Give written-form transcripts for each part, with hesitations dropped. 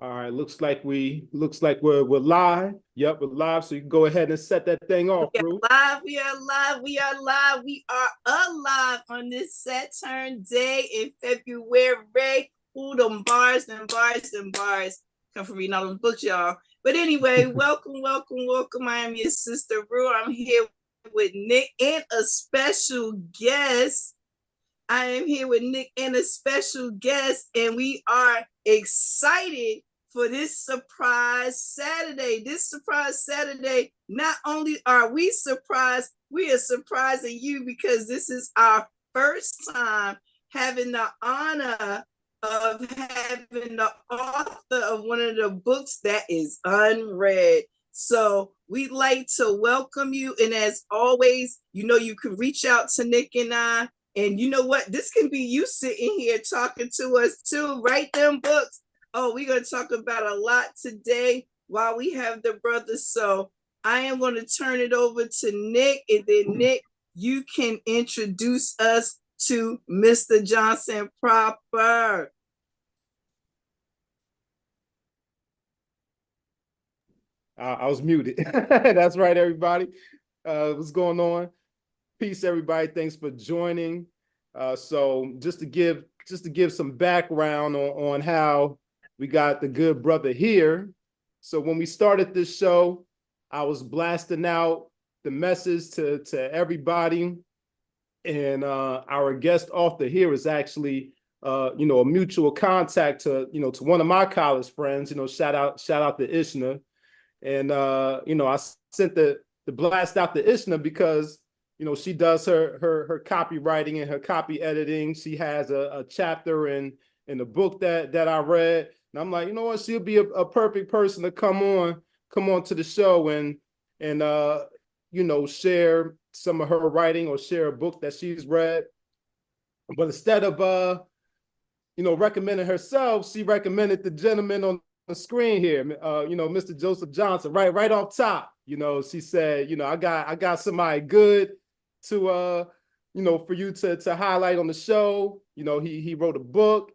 All right, looks like we're live. Yep, we're live. So you can go ahead and set that thing off, We are Roo. live, we are live, we are live, we are alive on this Saturn day in February. Ooh, them bars, them bars, them bars. Come from reading all those books, y'all. But anyway, welcome. I am your sister Roo. I'm here with Nick and a special guest. I am here with Nick and a special guest, and we are excited for this surprise Saturday. Not only are we surprised, we are surprising you because this is our first time having the honor of having the author of one of the books that is unread. So we'd like to welcome you. And as always, you can reach out to Nick and I. And you know what? This can be you sitting here talking to us too. Write them books. Oh, we're going to talk about a lot today while we have the brothers. So I am going to turn it over to Nick. And then, Nick, you can introduce us to Mr. Johnson proper. I was muted. That's right, everybody. What's going on? Peace, everybody. Thanks for joining. So just to give some background on how we got the good brother here. So when we started this show, I was blasting out the message to everybody, and our guest author here is actually a mutual contact to one of my college friends. Shout out to Ishna, and I sent the blast out to Ishna because she does her copywriting and her copy editing. She has a chapter in the book that I read. And I'm like, you know what? She'll be a perfect person to come on to the show and share some of her writing or share a book that she's read. But instead of recommending herself, she recommended the gentleman on the screen here, Mr. Joseph Johnson, right off top. She said, I got somebody good to for you to highlight on the show. He wrote a book.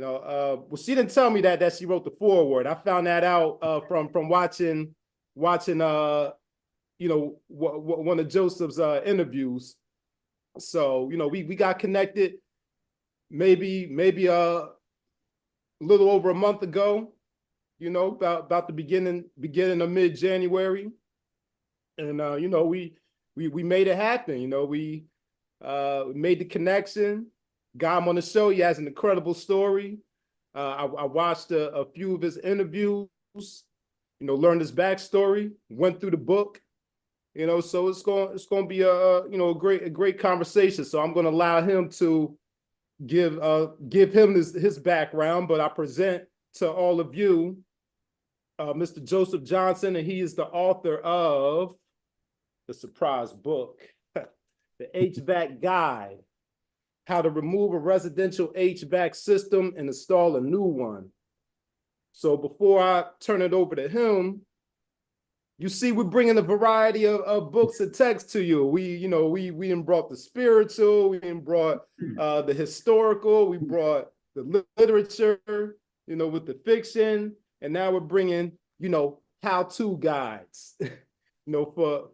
Well, she didn't tell me that she wrote the foreword. I found that out from watching one of Joseph's interviews. So we got connected maybe a little over a month ago. About the beginning of mid-January, and we made it happen. We made the connection, got him on the show. He has an incredible story. I watched a few of his interviews, learned his backstory, went through the book, so it's going to be a great conversation. So I'm going to allow him to give him his background, but I present to all of you Mr. Joseph Johnson, and he is the author of the surprise book, The HVAC Guide, How to Remove a Residential HVAC System and Install a New One. So before I turn it over to him, you see we're bringing a variety of books and texts to you. We brought the spiritual, we brought the historical, we brought the literature, with the fiction, and now we're bringing, how-to guides, for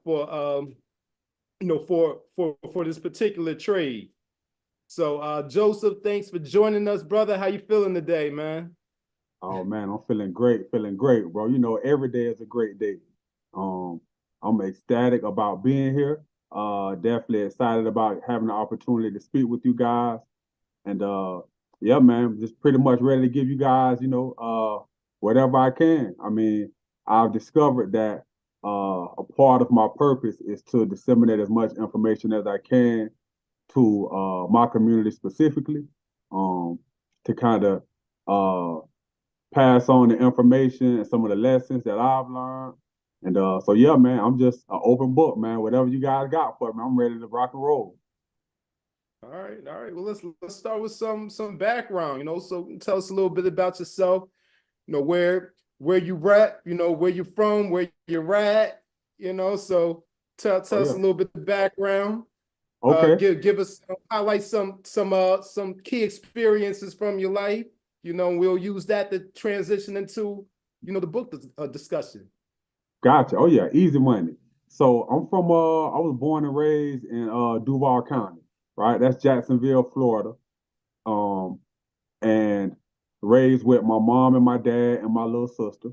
this particular trade. So Joseph, thanks for joining us, brother. How you feeling today, man? Oh man, I'm feeling great, bro. Every day is a great day. I'm ecstatic about being here. Definitely excited about having the opportunity to speak with you guys. And yeah, man, just pretty much ready to give you guys, whatever I can. I mean, I've discovered that a part of my purpose is to disseminate as much information as I can to my community specifically, to kind of pass on the information and some of the lessons that I've learned. And so yeah, man, I'm just an open book, man. Whatever you guys got for me, I'm ready to rock and roll. All right. Well, let's start with some background. So tell us a little bit about yourself. Where you at. Where you're from, where you're at. So tell us a little bit of background. Okay. Give us highlight some key experiences from your life. we'll use that to transition into, the book discussion. Gotcha. Oh yeah, easy money. So I'm from I was born and raised in Duval County, right? That's Jacksonville, Florida. And raised with my mom and my dad and my little sister,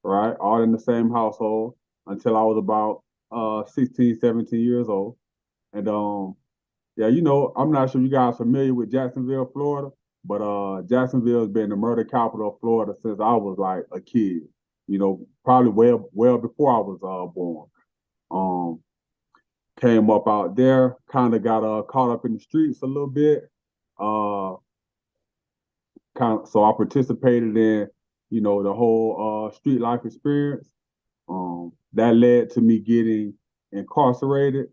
right? All in the same household until I was about 16, 17 years old. And yeah, I'm not sure you guys are familiar with Jacksonville, Florida, but Jacksonville has been the murder capital of Florida since I was like a kid. Probably well before I was born. Came up out there, kind of got caught up in the streets a little bit. So I participated in, the whole street life experience. That led to me getting incarcerated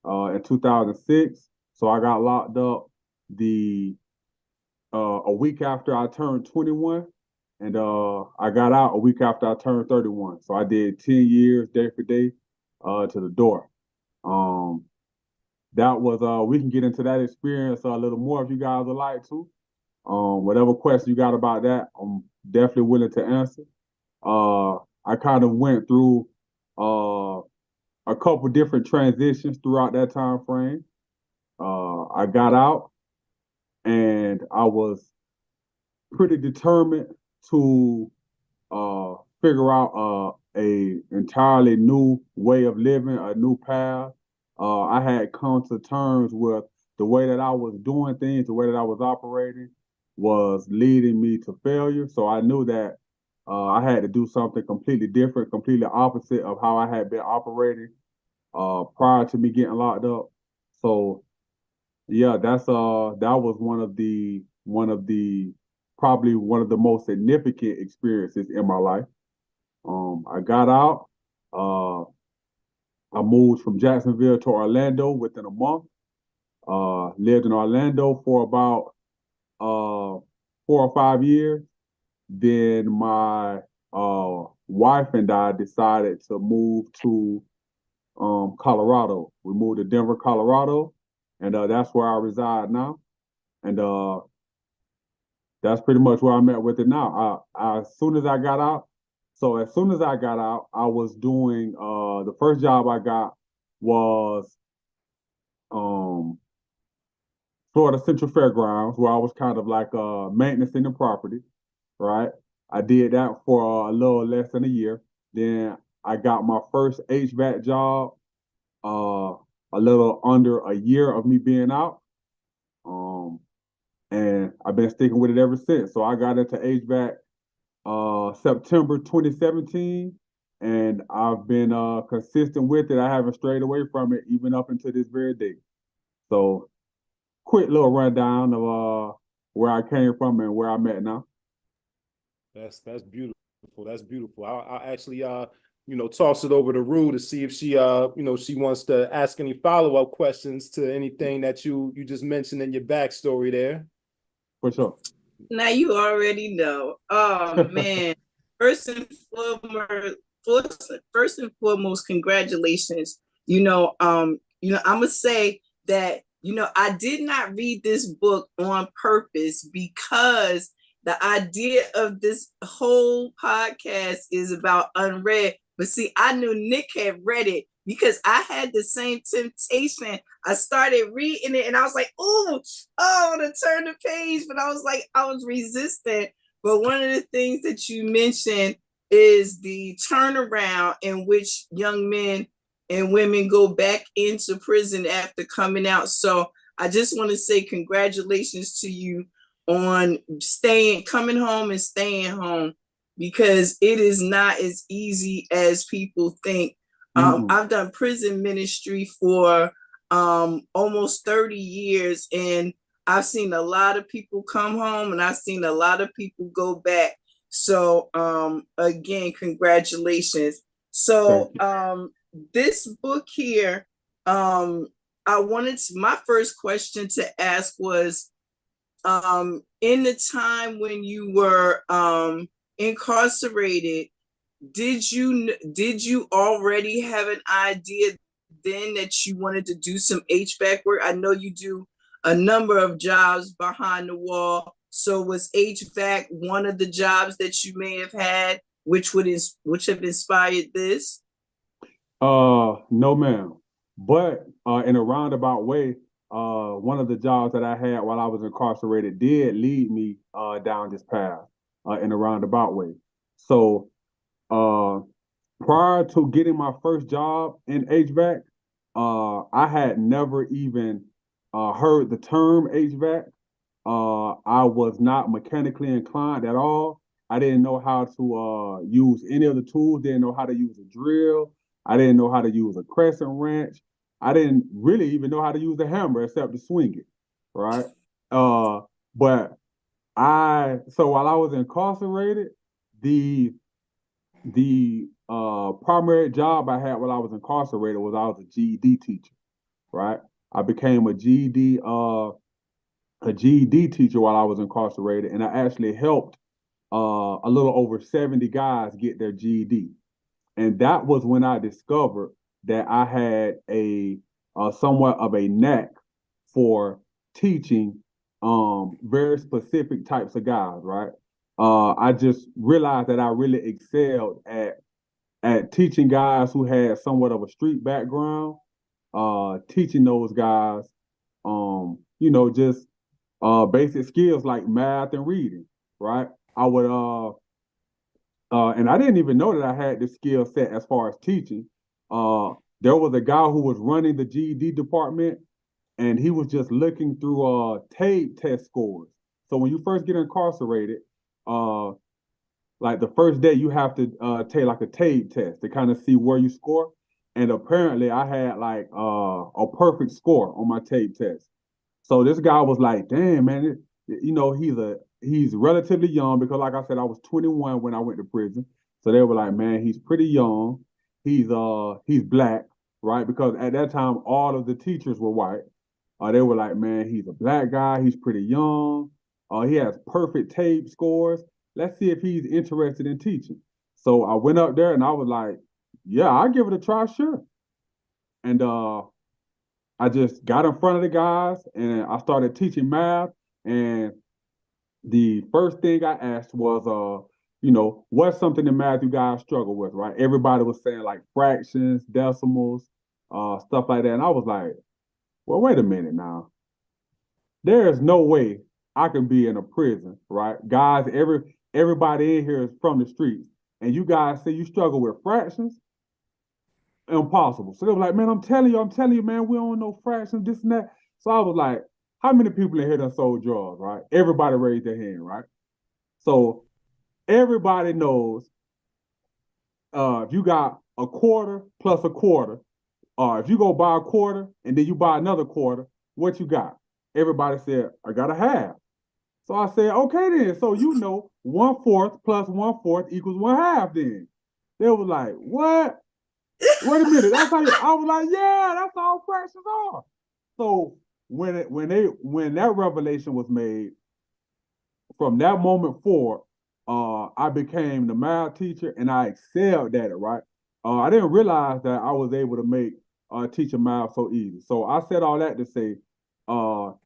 in 2006. So I got locked up a week after I turned 21, and I got out a week after I turned 31. So I did 10 years day for day to the door. That was we can get into that experience a little more if you guys would like to. Whatever question you got about that, I'm definitely willing to answer. I kind of went through a couple different transitions throughout that time frame. I got out, and I was pretty determined to figure out a entirely new way of living, a new path. I had come to terms with the way that I was doing things, the way that I was operating was leading me to failure. So I knew that I had to do something completely different, completely opposite of how I had been operating prior to me getting locked up. So yeah, that was probably one of the most significant experiences in my life. I got out. I moved from Jacksonville to Orlando within a month. Lived in Orlando for about 4 or 5 years. Then my wife and I decided to move to Colorado. We moved to Denver, Colorado, and that's where I reside now. And that's pretty much where I'm at with it now. As soon as I got out, I was doing the first job I got was Florida Central Fairgrounds, where I was kind of like maintenance in the property, right? I did that for a little less than a year. Then I got my first HVAC job a little under a year of me being out. And I've been sticking with it ever since. So I got into HVAC September 2017, and I've been consistent with it. I haven't strayed away from it even up until this very day. So quick little rundown of where I came from and where I'm at now. That's beautiful. That's beautiful. I'll actually toss it over to Roo to see if she she wants to ask any follow-up questions to anything that you just mentioned in your backstory there. For sure. Now you already know. Oh man. First and foremost, congratulations. I'm gonna say that I did not read this book on purpose because the idea of this whole podcast is about UnRead. But see, I knew Nick had read it because I had the same temptation. I started reading it and I was like, oh, I want to turn the page. But I was resistant. But one of the things that you mentioned is the turnaround in which young men and women go back into prison after coming out. So I just want to say congratulations to you on coming home and staying home, because it is not as easy as people think. I've done prison ministry for almost 30 years, and I've seen a lot of people come home and I've seen a lot of people go back. So again, congratulations. So this book here, my first question to ask was, in the time when you were incarcerated, did you already have an idea then that you wanted to do some HVAC work? I know you do a number of jobs behind the wall, So was HVAC one of the jobs that you may have had, which have inspired this? No, ma'am. But in a roundabout way, one of the jobs that I had while I was incarcerated did lead me down this path in a roundabout way. So prior to getting my first job in HVAC, I had never even heard the term HVAC. I was not mechanically inclined at all. I didn't know how to use any of the tools, didn't know how to use a drill. I didn't know how to use a crescent wrench. I didn't really even know how to use a hammer except to swing it, right? But so while I was incarcerated, the primary job I had while I was incarcerated was I was a GED teacher, right? I became a GED teacher while I was incarcerated, and I actually helped a little over 70 guys get their GED. And that was when I discovered that I had a somewhat of a knack for teaching very specific types of guys, right? I just realized that I really excelled at teaching guys who had somewhat of a street background, teaching those guys, just basic skills like math and reading, right? I would and I didn't even know that I had this skill set as far as teaching. There was a guy who was running the GED department, and he was just looking through TABE test scores. So when you first get incarcerated, like the first day, you have to take like a TABE test to kind of see where you score. And apparently, I had like a perfect score on my TABE test. So this guy was like, "Damn, man, he's relatively young," because like I said, I was 21 when I went to prison. So they were like, "Man, he's pretty young. He's black, right?" Because at that time, all of the teachers were white. They were like, "Man, he's a black guy. He's pretty young. He has perfect TABE scores. Let's see if he's interested in teaching." So I went up there and I was like, "Yeah, I'll give it a try, sure." And I just got in front of the guys and I started teaching math. And the first thing I asked was, what's something in math you guys struggle with, right? Everybody was saying like fractions, decimals, stuff like that. And I was like, well, wait a minute now. There is no way I can be in a prison, right? Guys, everybody in here is from the streets. And you guys say you struggle with fractions? Impossible. So they were like, "Man, I'm telling you, man, we don't know fractions, this and that." So I was like, how many people in here done sold drugs, right? Everybody raised their hand, right? So everybody knows if you got a quarter plus a quarter, if you go buy a quarter and then you buy another quarter, what you got? Everybody said, "I got a half." So I said, "Okay then. So 1/4 plus 1/4 equals 1/2 then." They was like, "What? Wait a minute, that's how I was like, yeah, that's all fractions are." So when that revelation was made, from that moment forward, I became the math teacher and I excelled at it, right? I didn't realize that I was able to make teaching math so easy. So I said all that to say, while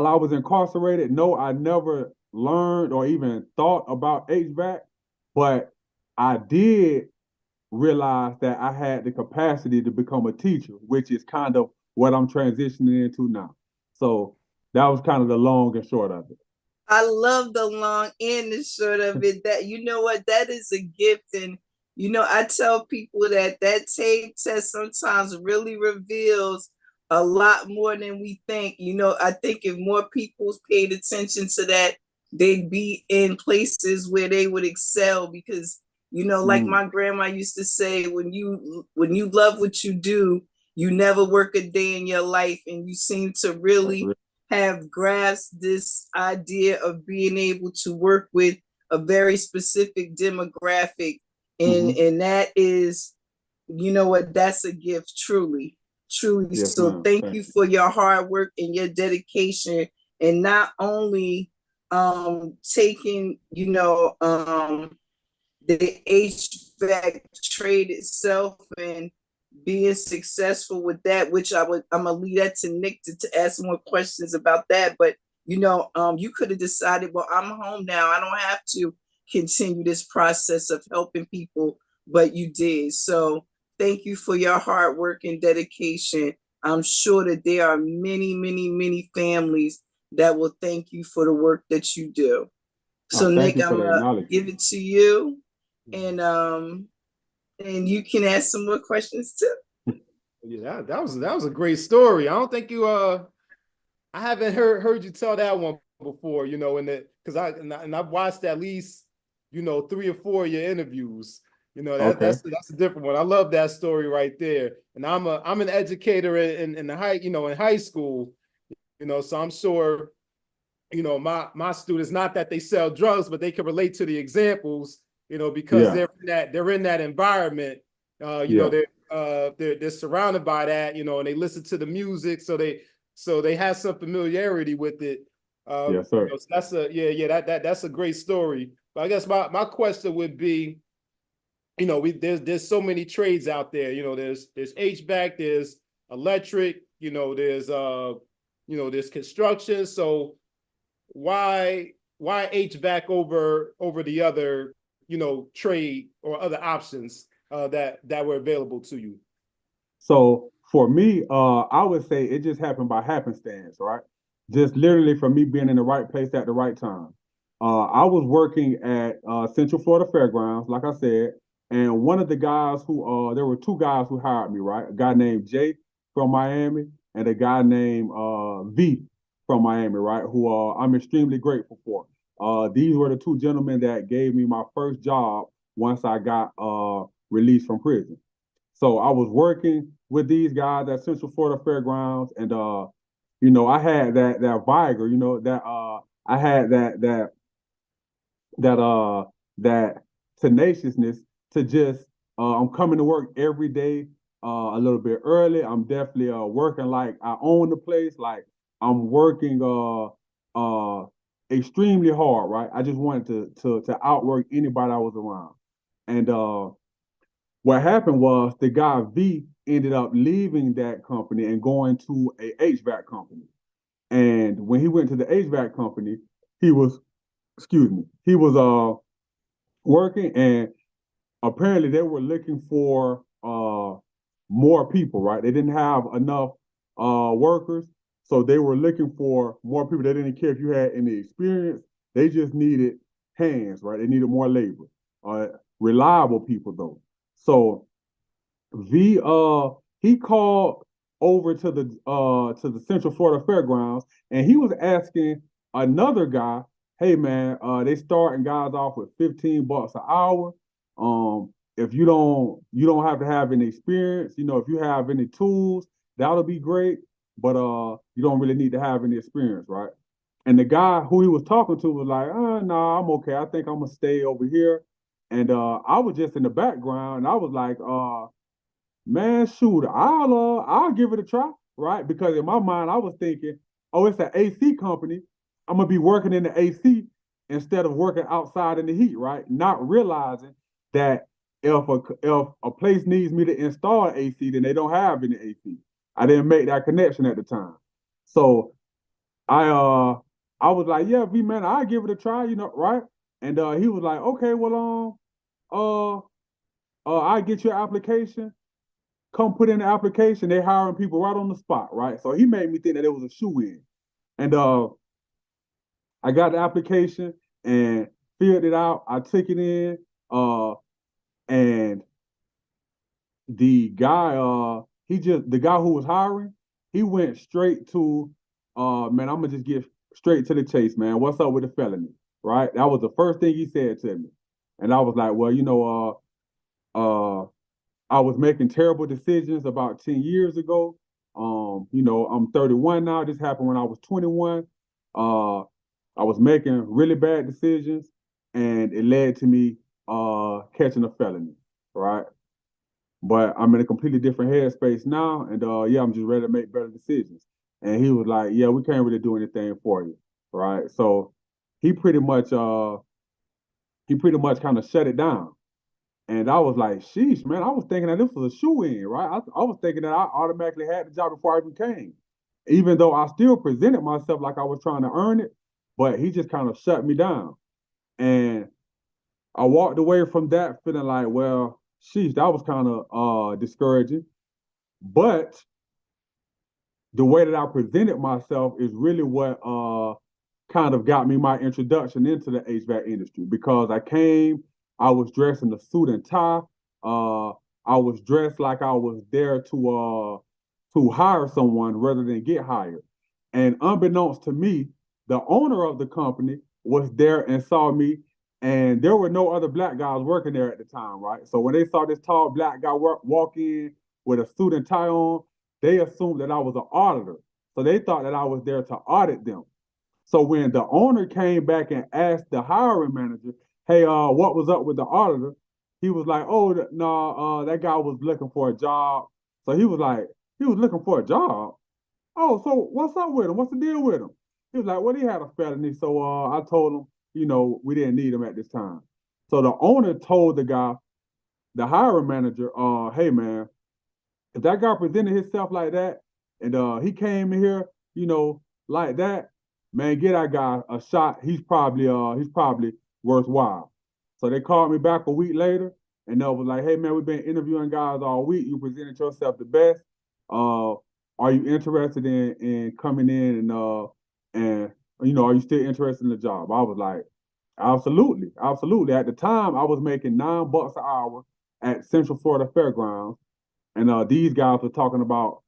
I was incarcerated, no, I never learned or even thought about HVAC, but I did realized that I had the capacity to become a teacher, which is kind of what I'm transitioning into now. So that was kind of the long and short of it. I love the long and the short of it. That, you know what, that is a gift. And I tell people that TABE test sometimes really reveals a lot more than we think. I think if more people paid attention to that, they'd be in places where they would excel, because like my grandma used to say, when you love what you do, you never work a day in your life. And you seem to really have grasped this idea of being able to work with a very specific demographic. And that is, that's a gift, truly. Yes, so thank you for your hard work and your dedication, and not only taking, the HVAC trade itself and being successful with that, which I'm gonna leave that to Nick to ask more questions about that. But you could have decided, well, I'm home now. I don't have to continue this process of helping people, but you did. So thank you for your hard work and dedication. I'm sure that there are many, many, many families that will thank you for the work that you do. So Thank Nick, you for I'm the gonna give acknowledgement. it to you, and you can ask some more questions too. Yeah, that was a great story. I don't think you I haven't heard you tell that one before, in the because I've watched at least 3 or 4 of your interviews. Okay. That's a different one. I love that story right there. And I'm an educator in the in high school, so I'm sure my students, not that they sell drugs, but they can relate to the examples, because Yeah. they're in that environment. Yeah. They're surrounded by that, and they listen to the music, so they have some familiarity with it. Yes, sir. So that's that's a great story. But I guess my question would be, there's so many trades out there. There's HVAC, there's electric, there's construction. So why HVAC over the other trade or other options that were available to you? So for me, I would say it just happened by happenstance, right? Just literally from me being in the right place at the right time. I was working at Central Florida Fairgrounds, like I said, and one of the guys who there were two guys who hired me, right? A guy named Jay from Miami and a guy named V from Miami, right? Who I'm extremely grateful for. These were the two gentlemen that gave me my first job once I got released from prison. So I was working with these guys at Central Florida Fairgrounds, and I had that vigor, that I had that tenaciousness to just I'm coming to work every day a little bit early. I'm definitely working like I own the place, like I'm working extremely hard, right? I just wanted to outwork anybody I was around. And what happened was the guy V ended up leaving that company and going to a HVAC company. And when he went to the HVAC company, he was, excuse me, he was working, and apparently they were looking for more people, right? They didn't have enough workers, so they were looking for more people. They didn't care if you had any experience. They just needed hands, right? They needed more labor, reliable people though. So he called over to the Central Florida Fairgrounds, and he was asking another guy, hey man, they starting guys off with $15 an hour. If you don't have to have any experience, if you have any tools, that'll be great, but you don't really need to have any experience, right? And the guy who he was talking to was like, nah, I'm okay. I think I'm gonna stay over here. And I was just in the background, and I was like, man, shoot, I'll give it a try, right? Because in my mind, I was thinking, oh, it's an AC company. I'm gonna be working in the AC instead of working outside in the heat, right? Not realizing that if a place needs me to install AC, then they don't have any AC. I didn't make that connection at the time. So I uh I was like, yeah, V man, I'll give it a try, right? And he was like, okay, well, uh I get your application, come put in the application. They're hiring people right on the spot, right? So he made me think that it was a shoe in. And I got the application and filled it out. I took it in, and the guy who was hiring, he went straight to, man, I'm gonna just get straight to the chase, man. What's up with the felony? Right? That was the first thing he said to me. And I was like, well, I was making terrible decisions about 10 years ago. I'm 31 now. This happened when I was 21. I was making really bad decisions, and it led to me catching a felony, right? But I'm in a completely different headspace now, and yeah, I'm just ready to make better decisions. And he was like, "Yeah, we can't really do anything for you, right?" So he pretty much kind of shut it down. And I was like, sheesh, man, I was thinking that this was a shoe in, right? I was thinking that I automatically had the job before I even came. even though I still presented myself like I was trying to earn it, but he just kind of shut me down. And I walked away from that feeling like, well, sheesh, that was kind of discouraging. But the way that I presented myself is really what kind of got me my introduction into the HVAC industry, because I was dressed in a suit and tie. Uh, I was dressed like I was there to hire someone rather than get hired. And unbeknownst to me, the owner of the company was there and saw me, and there were no other black guys working there at the time, right? So when they saw this tall black guy walk in with a suit and tie on, they assumed that I was an auditor. So they thought that I was there to audit them. So when the owner came back and asked the hiring manager, "Hey, what was up with the auditor?" He was like, "Oh, no, that guy was looking for a job." So he was like, "He was looking for a job? Oh, so what's up with him? What's the deal with him?" He was like, "Well, he had a felony, so I told him, we didn't need him at this time." So the owner told the hiring manager, "Hey, man, if that guy presented himself like that, and he came in here, like that, man, get that guy a shot. He's probably worthwhile." So they called me back a week later, and they was like, "Hey, man, we've been interviewing guys all week. You presented yourself the best. Are you interested in coming in and are you still interested in the job?" I was like, "Absolutely, absolutely." At the time, I was making $9 an hour at Central Florida Fairgrounds, and these guys were talking about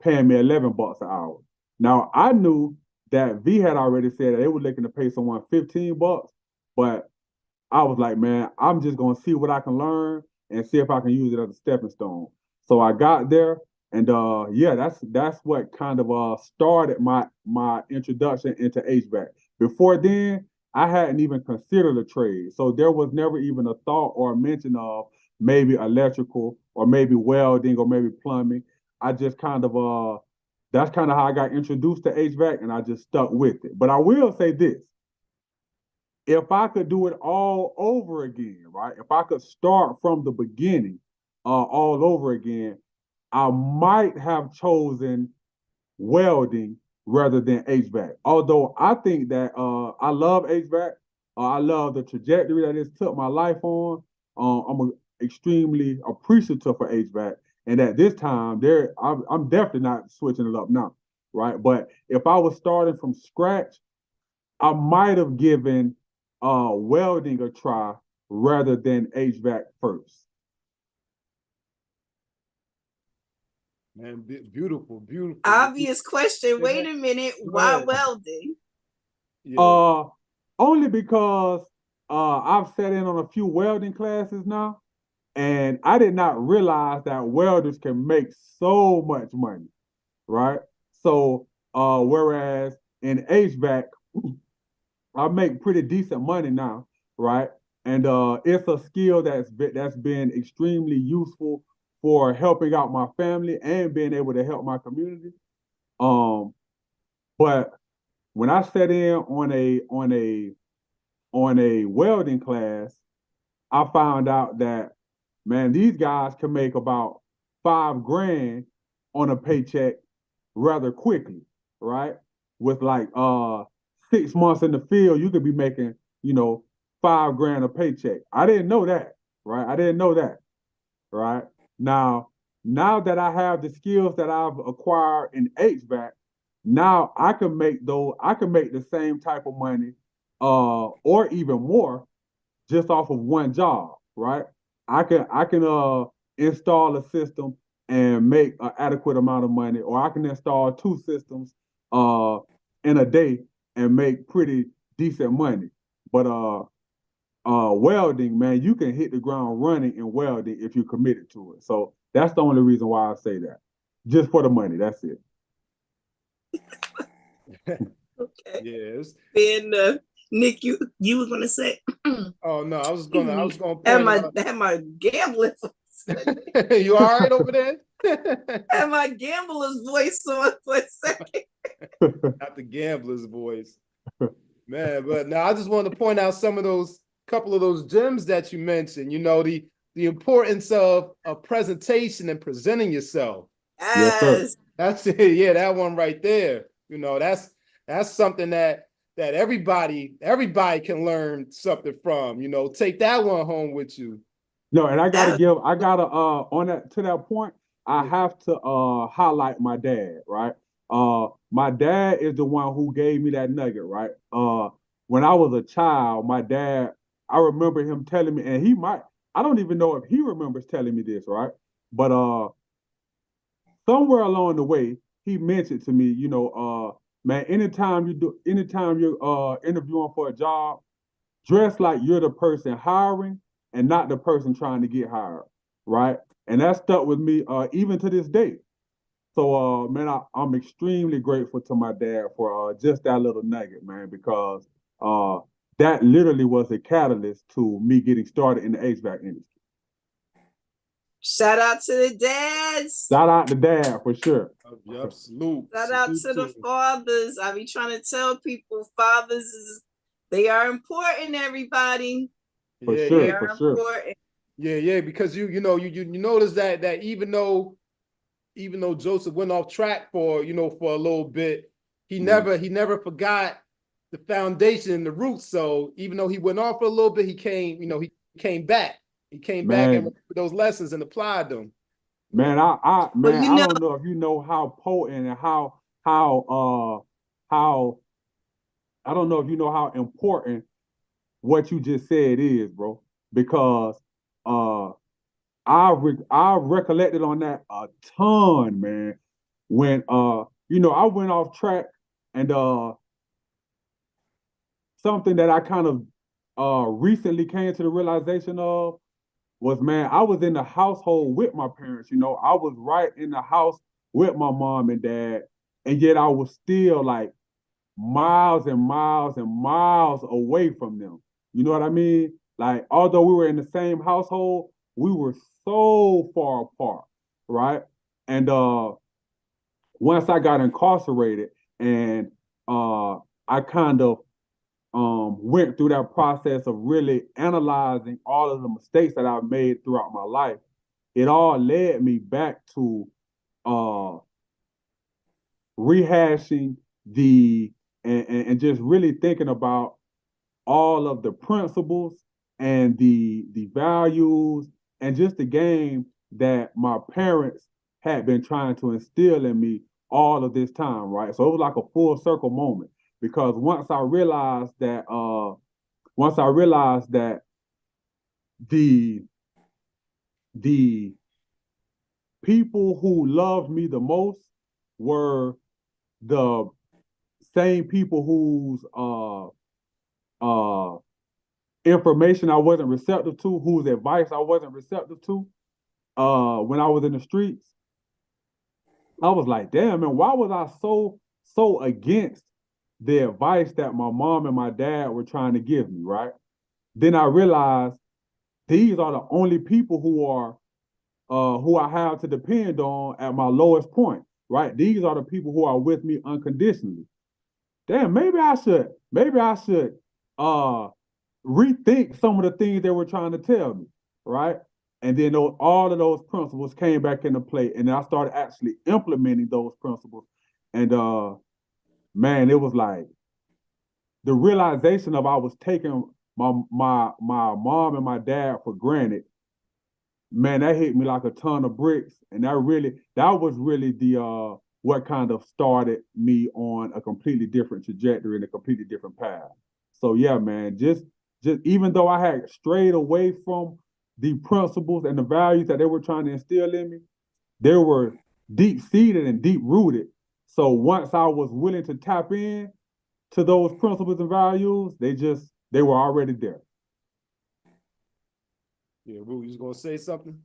paying me $11 an hour. Now I knew that V had already said that they were looking to pay someone $15, but I was like, man, I'm just gonna see what I can learn and see if I can use it as a stepping stone. So I got there, and yeah, that's what kind of started my introduction into HVAC. Before then, I hadn't even considered a trade, so there was never even a thought or a mention of maybe electrical or maybe welding or maybe plumbing. I just kind of that's kind of how I got introduced to HVAC, and I just stuck with it. But I will say this: if I could do it all over again, right? If I could start from the beginning, all over again, I might have chosen welding rather than HVAC. Although I think that I love HVAC, I love the trajectory that it's took my life on. I'm extremely appreciative for HVAC, and at this time, I'm definitely not switching it up now, right? But if I was starting from scratch, I might have given welding a try rather than HVAC first. Man, beautiful, beautiful. Obvious question. Wait a minute. Why ahead. welding? Yeah. Only because I've sat in on a few welding classes now, and I did not realize that welders can make so much money, right? So whereas in HVAC, I make pretty decent money now, right? And it's a skill that's been extremely useful for helping out my family and being able to help my community. Um, but when I sat in on a welding class, I found out that, man, these guys can make about 5 grand on a paycheck rather quickly, right? With like 6 months in the field, you could be making, 5 grand a paycheck. I didn't know that, right? I didn't know that, right? Now that I have the skills that I've acquired in HVAC, now I can make the same type of money, or even more, just off of one job, right? I can install a system and make an adequate amount of money, or I can install 2 systems in a day and make pretty decent money. But welding, man, you can hit the ground running in welding if you're committed to it. So that's the only reason why I say that. Just for the money, that's it. Okay. Yes. Then Nick, you were gonna say. Oh no, I was gonna point Had my gambling. You all right over there? Had my gambler's voice on for a second. Not the gambler's voice, man. But now I just wanted to point out couple of those gems that you mentioned. The importance of a presentation and presenting yourself. Yes, sir. That's it. Yeah, that one right there. You know, that's something that everybody can learn something from. You know, take that one home with you. No, and I gotta on that to that point, I have to highlight my dad, right? My dad is the one who gave me that nugget, right? When I was a child, my dad, I remember him telling me, and I don't even know if he remembers telling me this, right? But somewhere along the way, he mentioned to me, man, anytime you're interviewing for a job, dress like you're the person hiring and not the person trying to get hired, right? And that stuck with me even to this day. So, man, I'm extremely grateful to my dad for just that little nugget, man, because uh, that literally was a catalyst to me getting started in the HVAC industry. Shout out to the dads. Shout out to dad for sure. Yep, salute. Shout out to the fathers. I be trying to tell people they are important, everybody. For Yeah, sure, yeah. for sure. Important. Yeah, because you notice that even though Joseph went off track for a little bit, he never forgot the foundation and the roots. So even though he went off for a little bit, he came back. He came back and remembered those lessons and applied them. Man, I don't know if you know how potent and how I don't know if you know how important what you just said is, bro. Because I recollected on that a ton, man. When I went off track and something that I kind of recently came to the realization of was, man, I was in the household with my parents. I was right in the house with my mom and dad, and yet I was still like miles and miles and miles away from them. You know what I mean? Like, although we were in the same household, we were so far apart, right? And once I got incarcerated and I kind of went through that process of really analyzing all of the mistakes that I've made throughout my life, it all led me back to rehashing and just really thinking about all of the principles and the values and just the game that my parents had been trying to instill in me all of this time, right? So it was like a full circle moment because once I realized that the people who loved me the most were the same people whose information I wasn't receptive to, whose advice I wasn't receptive to when I was in the streets. I was like, damn, man, why was I so against the advice that my mom and my dad were trying to give me, right? Then I realized these are the only people who I have to depend on at my lowest point, right? These are the people who are with me unconditionally. Damn, maybe I should rethink some of the things they were trying to tell me, right? And then all of those principles came back into play, and I started actually implementing those principles. And man, it was like the realization of I was taking my mom and my dad for granted. Man, that hit me like a ton of bricks, and that was really the what kind of started me on a completely different trajectory and a completely different path. So yeah, man, just even though I had strayed away from the principles and the values that they were trying to instill in me, they were deep seated and deep rooted. So once I was willing to tap in to those principles and values, they were already there. Yeah, Roo, you was gonna say something?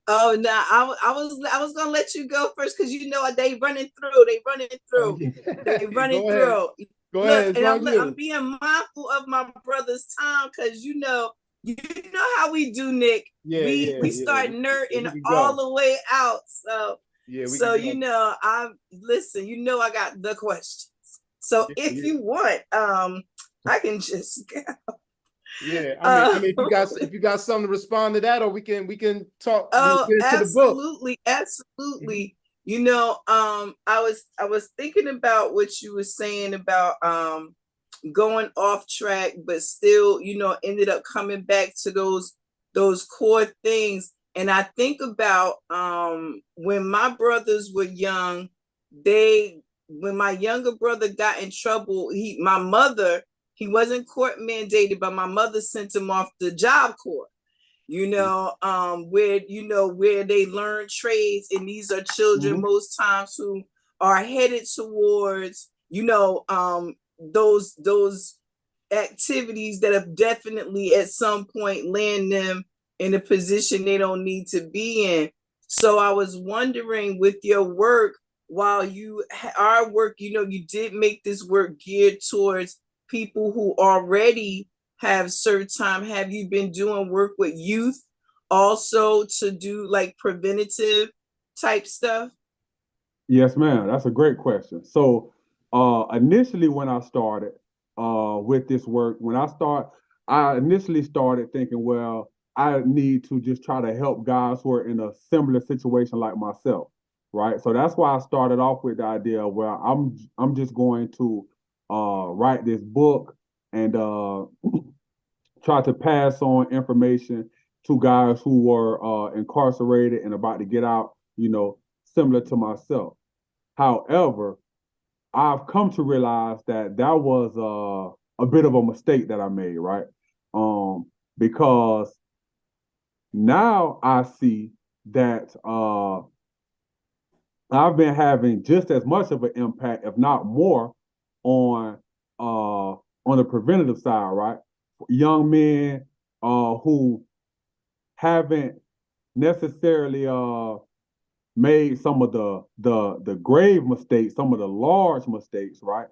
Oh no, I was gonna let you go first because they running through. They running through. Go ahead. And I'm being mindful of my brother's time because you know how we do, Nick. We start nerding all the way out. So I got the questions. So if you want, I can just go. Yeah, I mean, if you got something to respond to that, or we can talk, we Oh, can get into the book. absolutely, absolutely. You know, I was thinking about what you were saying about going off track, but still, you know, ended up coming back to those core things. And I think about when my brothers were young, when my younger brother got in trouble, my mother, he wasn't court mandated, but my mother sent him off to job corps, you know, where they learn trades, and these are children most times who are headed towards, you know, those activities that have definitely at some point land them in a position they don't need to be in. So I was wondering, with your work, while you are work, you know, you did make this work geared towards people who already have served time. Have you been doing work with youth also to do like preventative type stuff? Yes, ma'am. That's a great question. So, initially when I started with this work, I initially started thinking, well, I need to just try to help guys who are in a similar situation like myself, right? So that's why I started off with the idea, well, I'm just going to write this book and try to pass on information to guys who were incarcerated and about to get out, you know, similar to myself. However, I've come to realize that that was a bit of a mistake that I made, right? Because now I see that I've been having just as much of an impact, if not more, on the preventative side, right? Young men who haven't necessarily made some of the grave mistakes, some of the large mistakes, right?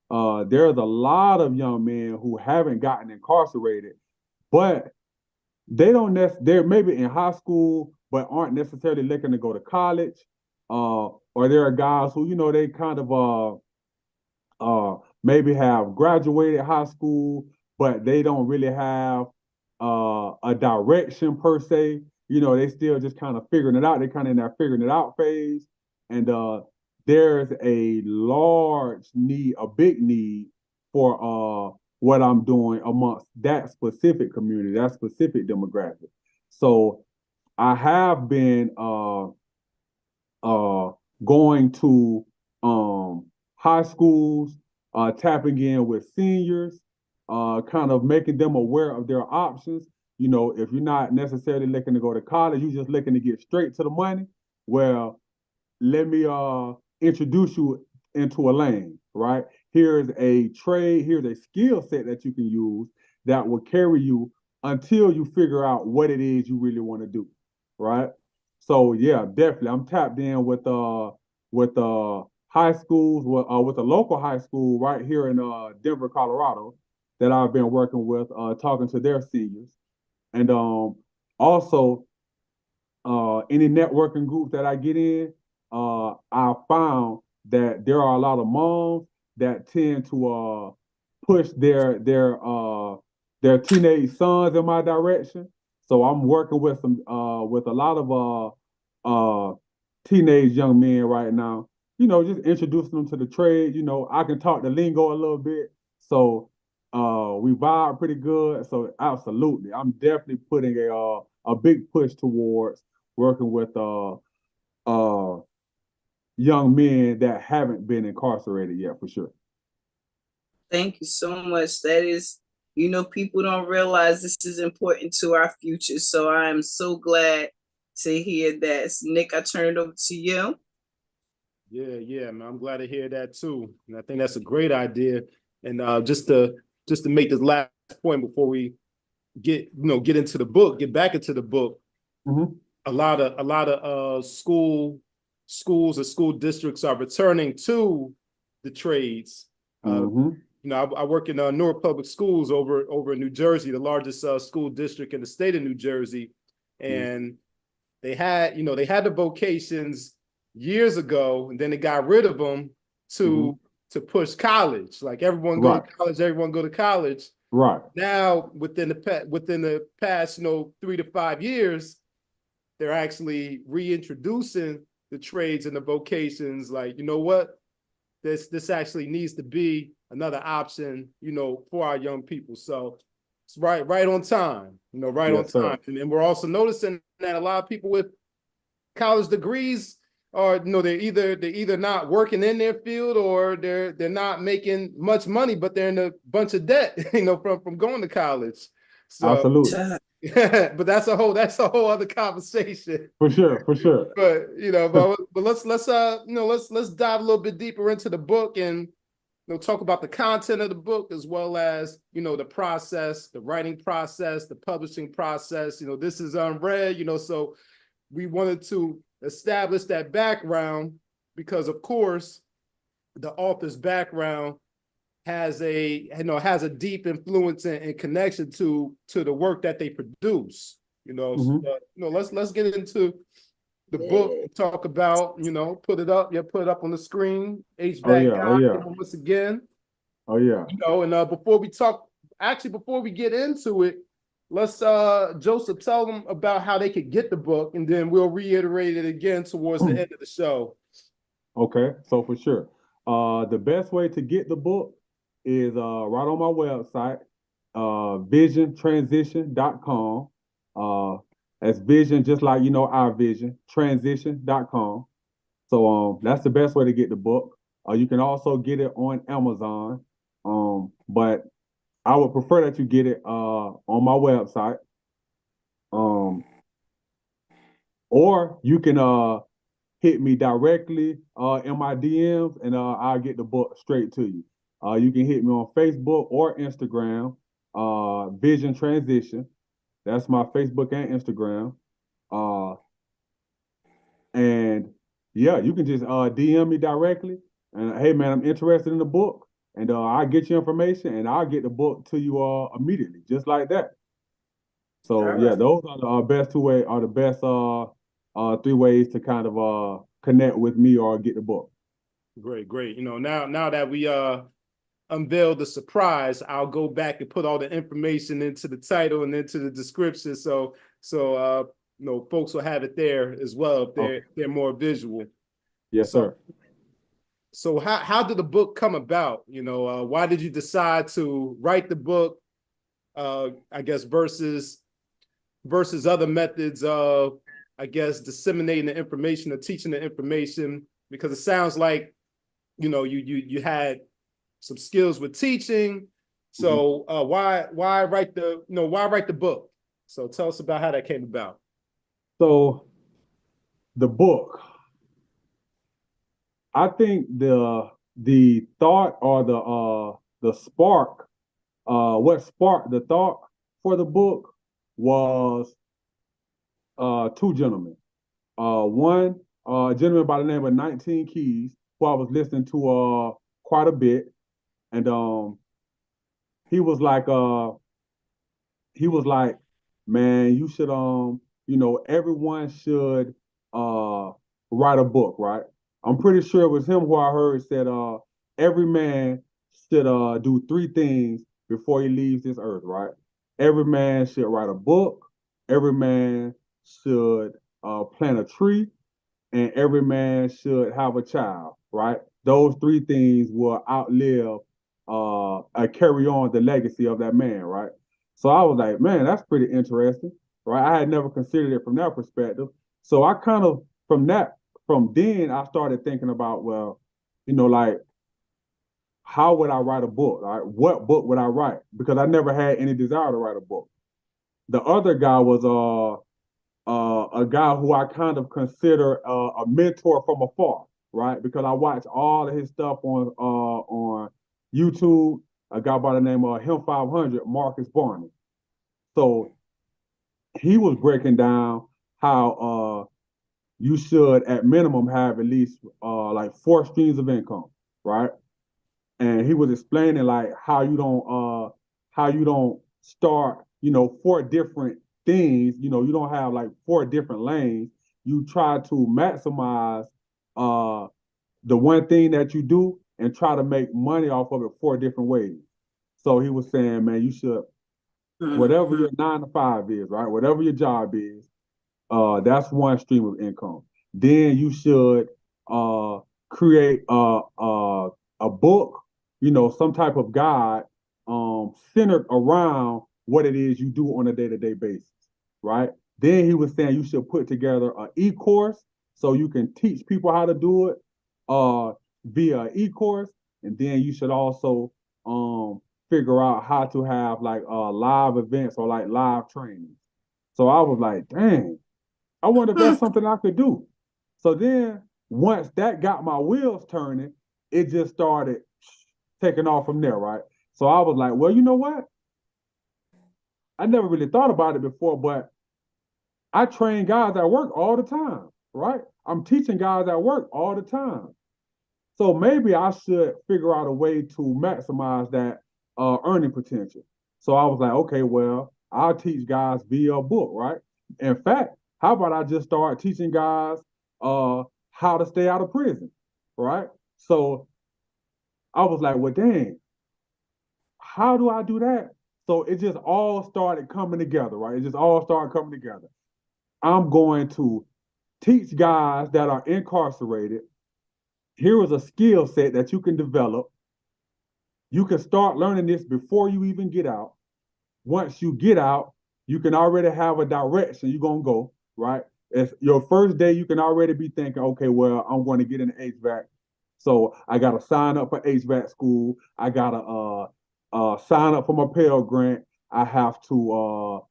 There's a lot of young men who haven't gotten incarcerated, but they're maybe in high school, but aren't necessarily looking to go to college. Or there are guys who, you know, they kind of maybe have graduated high school, but they don't really have a direction per se. You know, they still just kind of figuring it out. They're kind of in that figuring it out phase. And there's a large need, a big need for what I'm doing amongst that specific community, that specific demographic. So I have been going to high schools, tapping in with seniors, kind of making them aware of their options. You know, if you're not necessarily looking to go to college, you're just looking to get straight to the money. Well, let me introduce you into a lane, right? Here's a trade, here's a skill set that you can use that will carry you until you figure out what it is you really want to do, right? So yeah, definitely, I'm tapped in with high schools, with a local high school right here in Denver, Colorado, that I've been working with, talking to their seniors, and also any networking group that I get in, I found that there are a lot of moms that tend to push their teenage sons in my direction. So I'm working with a lot of teenage young men right now. You know, just introducing them to the trade. You know, I can talk the lingo a little bit, so we vibe pretty good. So absolutely, I'm definitely putting a big push towards working with young men that haven't been incarcerated yet, for sure. Thank you so much. That is, you know, people don't realize this is important to our future. So I am so glad to hear that. Nick, I turn it over to you. Yeah, man. I'm glad to hear that too. And I think that's a great idea. And just to make this last point before we get into the book, get back into the book. Mm-hmm. A lot of schools or school districts are returning to the trades. Mm-hmm. You know, I work in Newark Public Schools over in New Jersey, the largest school district in the state of New Jersey, and they had the vocations years ago, and then they got rid of them to push college. Like everyone go to college, everyone go to college. Right. Now, within the past, 3 to 5 years, they're actually reintroducing the trades and the vocations. Like, you know what? This actually needs to be another option, for our young people. So it's right on time, right on Yes, sir. time. And we're also noticing that a lot of people with college degrees are, they're either not working in their field, or they're not making much money, but they're in a bunch of debt, from going to college. So Absolutely. but that's a whole other conversation. For sure. For sure. But let's dive a little bit deeper into the book, and talk about the content of the book, as well as the process, the writing process, the publishing process. This is UnRead, so we wanted to establish that background, because of course the author's background has a deep influence and connection to the work that they produce. Mhm. Let's get into the book. Talk about, put it up on the screen. Oh HVAC yeah. Oh guy, yeah. once again. Oh yeah. And before we get into it, let's Joseph, tell them about how they could get the book, and then we'll reiterate it again towards the end of the show. Okay, so for sure. The best way to get the book is right on my website, visiontransition.com. That's vision, just like our vision, transition.com. So that's the best way to get the book. You can also get it on Amazon. But I would prefer that you get it on my website. Or you can hit me directly in my DMs, and I'll get the book straight to you. You can hit me on Facebook or Instagram, Vision Transition. That's my Facebook and Instagram. And yeah, you can just DM me directly. And hey, man, I'm interested in the book. And I'll get you information, and I'll get the book to you immediately, just like that. So yeah, those are the best three ways to kind of connect with me or get the book. Great. Now that we unveiled the surprise, I'll go back and put all the information into the title and into the description, so folks will have it there as well if they're more visual. Yes, sir. So how did the book come about? Why did you decide to write the book? I guess versus other methods of, I guess, disseminating the information or teaching the information, because it sounds like you had some skills with teaching. So why write the book? So tell us about how that came about. So the book, I think the thought, or the spark, what sparked the thought for the book was two gentlemen. One gentleman by the name of 19 Keys, who I was listening to quite a bit, and he was like man, you should everyone should write a book, right? I'm pretty sure it was him who I heard said every man should do three things before he leaves this earth, right? Every man should write a book, every man should plant a tree, and every man should have a child, right? Those three things will outlive carry on the legacy of that man, right? So I was like, man, that's pretty interesting, right? I had never considered it from that perspective. So I kind of from then I started thinking about, well, like, how would I write a book? Right? What book would I write? Because I never had any desire to write a book. The other guy was a guy who I kind of consider a mentor from afar, right? Because I watch all of his stuff on YouTube. A guy by the name of Him 500, Marcus Barney. So he was breaking down how you should at minimum have at least like 4 streams of income, right? And he was explaining like how you don't start 4 different things. You don't have like 4 different lanes. You try to maximize the one thing that you do and try to make money off of it 4 different ways. So he was saying, man, you should, whatever your 9 to 5 is, right? Whatever your job is, that's one stream of income. Then you should create a book, some type of guide centered around what it is you do on a day-to-day basis, right? Then he was saying you should put together an e-course so you can teach people how to do it via e-course. And then you should also figure out how to have like live events or like live training. So I was like, dang, I wonder if that's something I could do. So then once that got my wheels turning, it just started taking off from there, right? So I was like, well, you know what? I never really thought about it before, but I train guys at work all the time, right? I'm teaching guys at work all the time. So maybe I should figure out a way to maximize that earning potential. So I was like, okay, well, I'll teach guys via a book, right? In fact, how about I just start teaching guys how to stay out of prison, right? So I was like, well, dang, how do I do that? So it just all started coming together, right? It just all started coming together. I'm going to teach guys that are incarcerated. Here is a skill set that you can develop. You can start learning this before you even get out. Once you get out, you can already have a direction you're going to go, right? It's your first day, you can already be thinking, okay, well, I'm going to get into HVAC. So I got to sign up for HVAC school. I got to sign up for my Pell Grant. I have to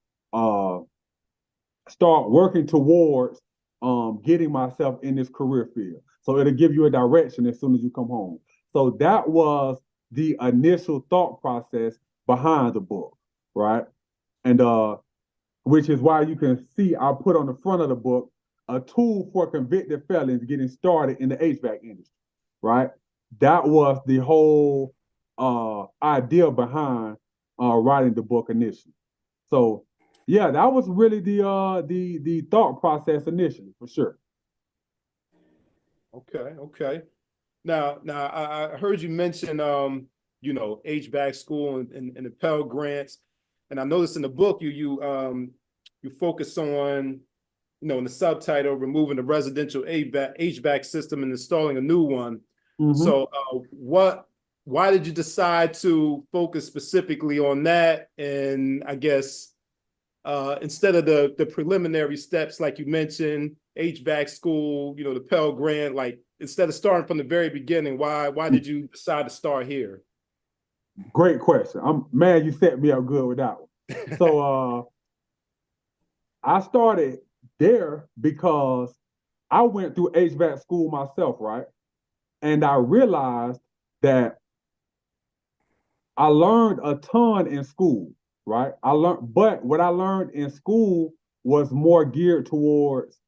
start working towards getting myself in this career field. So it'll give you a direction as soon as you come home. So that was the initial thought process behind the book, right? And which is why you can see I put on the front of the book a tool for convicted felons getting started in the HVAC industry, right? That was the whole idea behind writing the book initially. So yeah, that was really the thought process initially, for sure. Okay. Now I heard you mention HVAC school and the Pell Grants, and I noticed in the book you focus on in the subtitle, removing the residential HVAC system and installing a new one. Mm-hmm. So why did you decide to focus specifically on that? And I guess instead of the preliminary steps, like you mentioned, HVAC school, the Pell Grant, like instead of starting from the very beginning, why did you decide to start here? Great question. I'm mad you set me up good with that one. So I started there because I went through HVAC school myself, right? And I realized that I learned a ton in school, right? But what I learned in school was more geared towards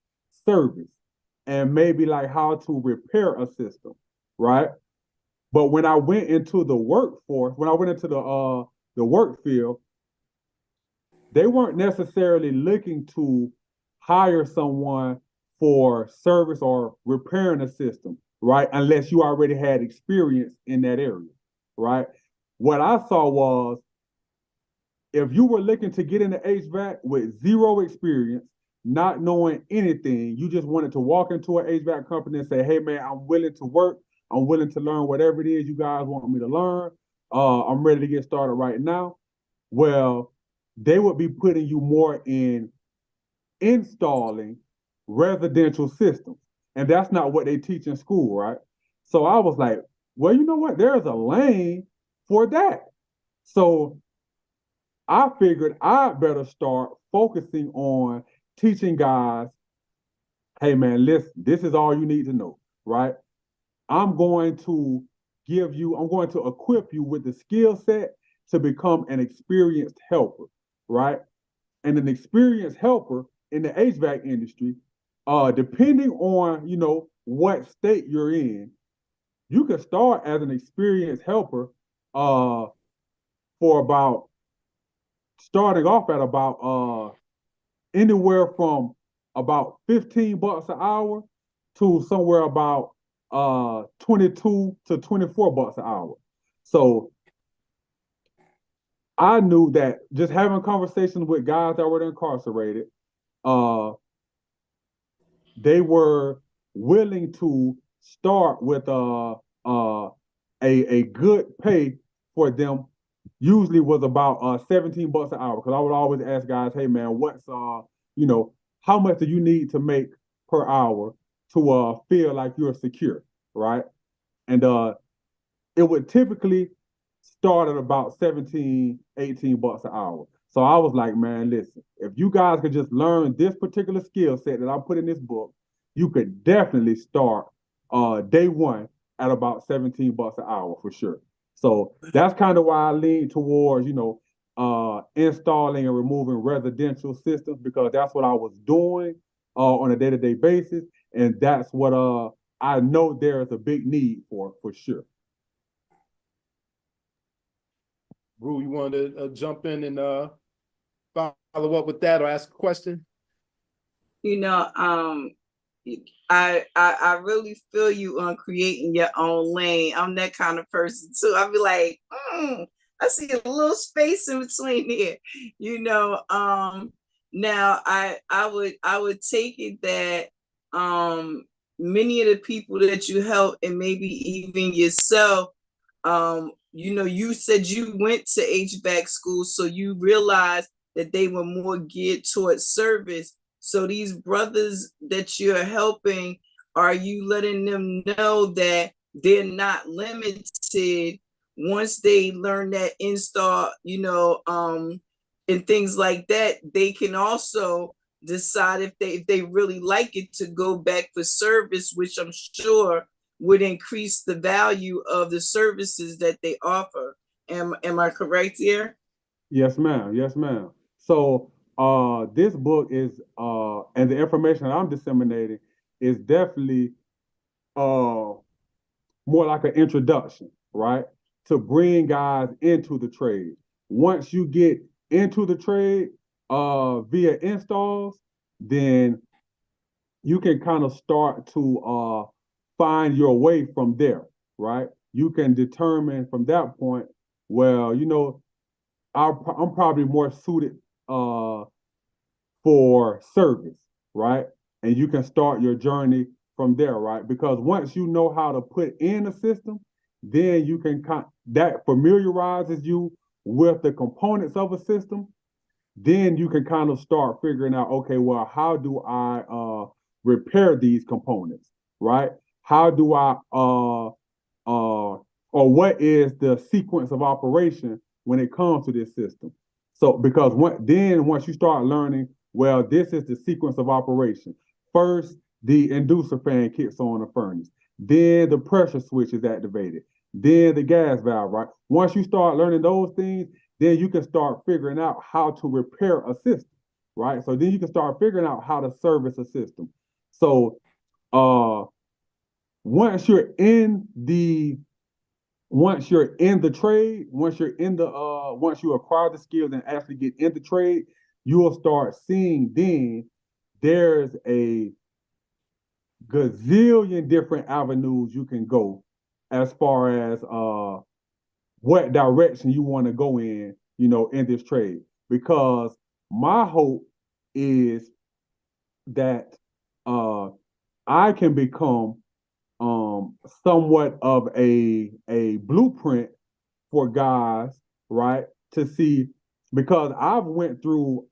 service and maybe like how to repair a system, right? But when I went into the workforce, when I went into the work field, they weren't necessarily looking to hire someone for service or repairing a system, right? Unless you already had experience in that area, right? What I saw was if you were looking to get into HVAC with zero experience, not knowing anything, you just wanted to walk into an HVAC company and say, hey, man, I'm willing to work. I'm willing to learn whatever it is you guys want me to learn. I'm ready to get started right now. Well, they would be putting you more in installing residential systems. And that's not what they teach in school, right? So I was like, well, you know what? There's a lane for that. So I figured I'd better start focusing on teaching guys, hey man, listen, this is all you need to know, right? I'm going to equip you with the skill set to become an experienced helper, right? And an experienced helper in the HVAC industry, depending on, what state you're in, you can start as an experienced helper for about starting off at about anywhere from about $15 an hour to somewhere about 22 to $24 an hour. So I knew that just having conversations with guys that were incarcerated, they were willing to start with a good pay for them. Usually was about $17 an hour, because I would always ask guys, hey man, what's how much do you need to make per hour to feel like you're secure, right? And it would typically start at about 17, $18 an hour. So I was like, man, listen, if you guys could just learn this particular skill set that I put in this book, you could definitely start day one at about $17 an hour for sure. So that's kind of why I lean towards, installing and removing residential systems, because that's what I was doing on a day-to-day basis. And that's what I know there is a big need for sure. Roo, you want to jump in and follow up with that or ask a question? I really feel you on creating your own lane. I'm that kind of person too. I'll be like, I see a little space in between here. Now I would take it that many of the people that you help, and maybe even yourself, you said you went to HVAC school, so you realized that they were more geared towards service. So these brothers that you're helping, are you letting them know that they're not limited once they learn that install, and things like that? They can also decide if they really like it to go back for service, which I'm sure would increase the value of the services that they offer. Am I correct here? Yes, ma'am. Yes, ma'am. So this book is and the information that I'm disseminating is definitely more like an introduction, right? To bring guys into the trade. Once you get into the trade via installs, then you can kind of start to find your way from there, right? You can determine from that point, well, I'm probably more suited for service, right? And you can start your journey from there, right? Because once you know how to put in a system, then you can that familiarizes you with the components of a system. Then you can kind of start figuring out, okay, well, how do I repair these components, right? How do I or what is the sequence of operation when it comes to this system? So because once you start learning, well, this is the sequence of operation. First, the inducer fan kicks on the furnace. Then the pressure switch is activated. Then the gas valve, right? Once you start learning those things, then you can start figuring out how to repair a system, right? So then you can start figuring out how to service a system. So once you're in the trade, once you acquire the skills and actually get in the trade, you will start seeing then there's a gazillion different avenues you can go as far as what direction you want to go in this trade. Because my hope is that I can become somewhat of a blueprint for guys, right? To see, because I've went through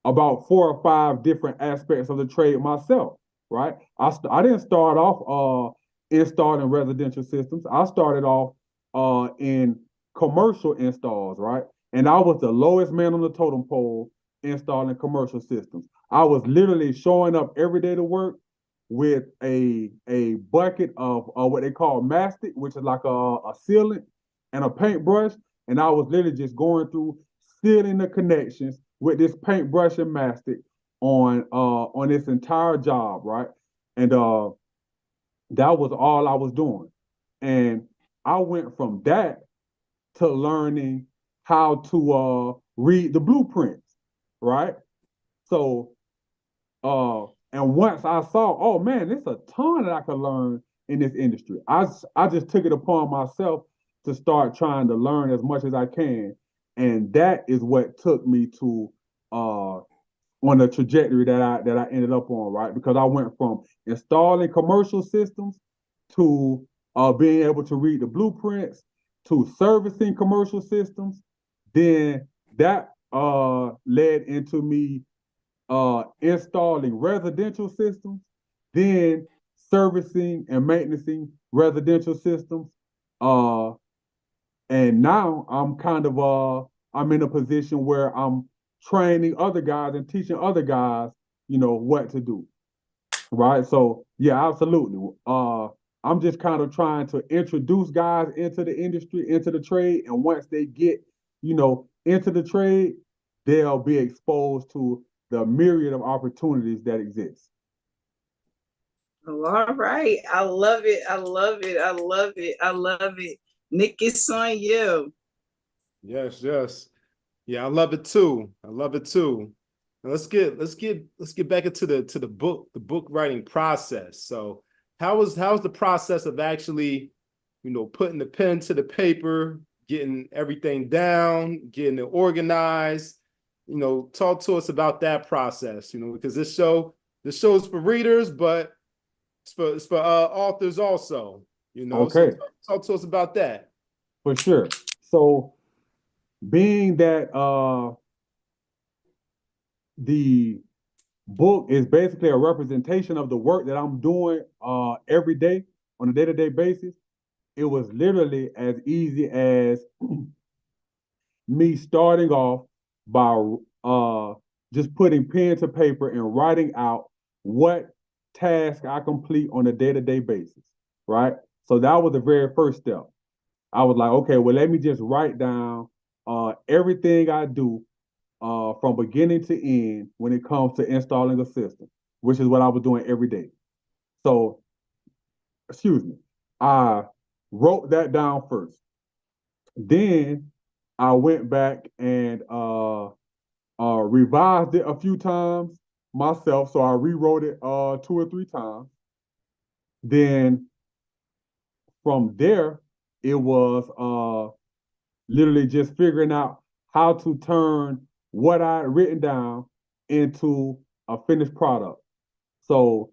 about 4 or 5 different aspects of the trade myself, right? I didn't start off installing residential systems. I started off in commercial installs, right? And I was the lowest man on the totem pole installing commercial systems. I was literally showing up every day to work with a bucket of what they call mastic, which is like a sealant, and a paintbrush. And I was literally just going through sealing the connections with this paintbrush and mastic on this entire job, right? And that was all I was doing. And I went from that to learning how to read the blueprints, right? So and once I saw, oh man, there's a ton that I could learn in this industry. I just took it upon myself to start trying to learn as much as I can. And that is what took me to on the trajectory that I ended up on, right? Because I went from installing commercial systems to being able to read the blueprints to servicing commercial systems. Then that led into me installing residential systems, then servicing and maintaining residential systems. And now I'm kind of I'm in a position where I'm training other guys and teaching other guys, what to do. Right. So yeah, absolutely. I'm just kind of trying to introduce guys into the industry, into the trade. And once they get, into the trade, they'll be exposed to the myriad of opportunities that exist. All right. I love it. I love it. I love it. I love it. Nick, it's on you. Yes, yes. Yeah, I love it too. I love it too. Now let's get back into the book writing process. So how's the process of actually, putting the pen to the paper, getting everything down, getting it organized? Talk to us about that process, because this show's for readers, but it's for authors also, Okay. So talk to us about that. For sure. So being that the book is basically a representation of the work that I'm doing every day on a day-to-day basis, it was literally as easy as me starting off by just putting pen to paper and writing out what task I complete on a day-to-day basis, right? So that was the very first step. I was like, okay, well, let me just write down everything I do from beginning to end when it comes to installing a system, which is what I was doing every day. So, excuse me, I wrote that down first. Then I went back and revised it a few times myself. So I rewrote it 2 or 3 times. Then from there, it was literally just figuring out how to turn what I had written down into a finished product. So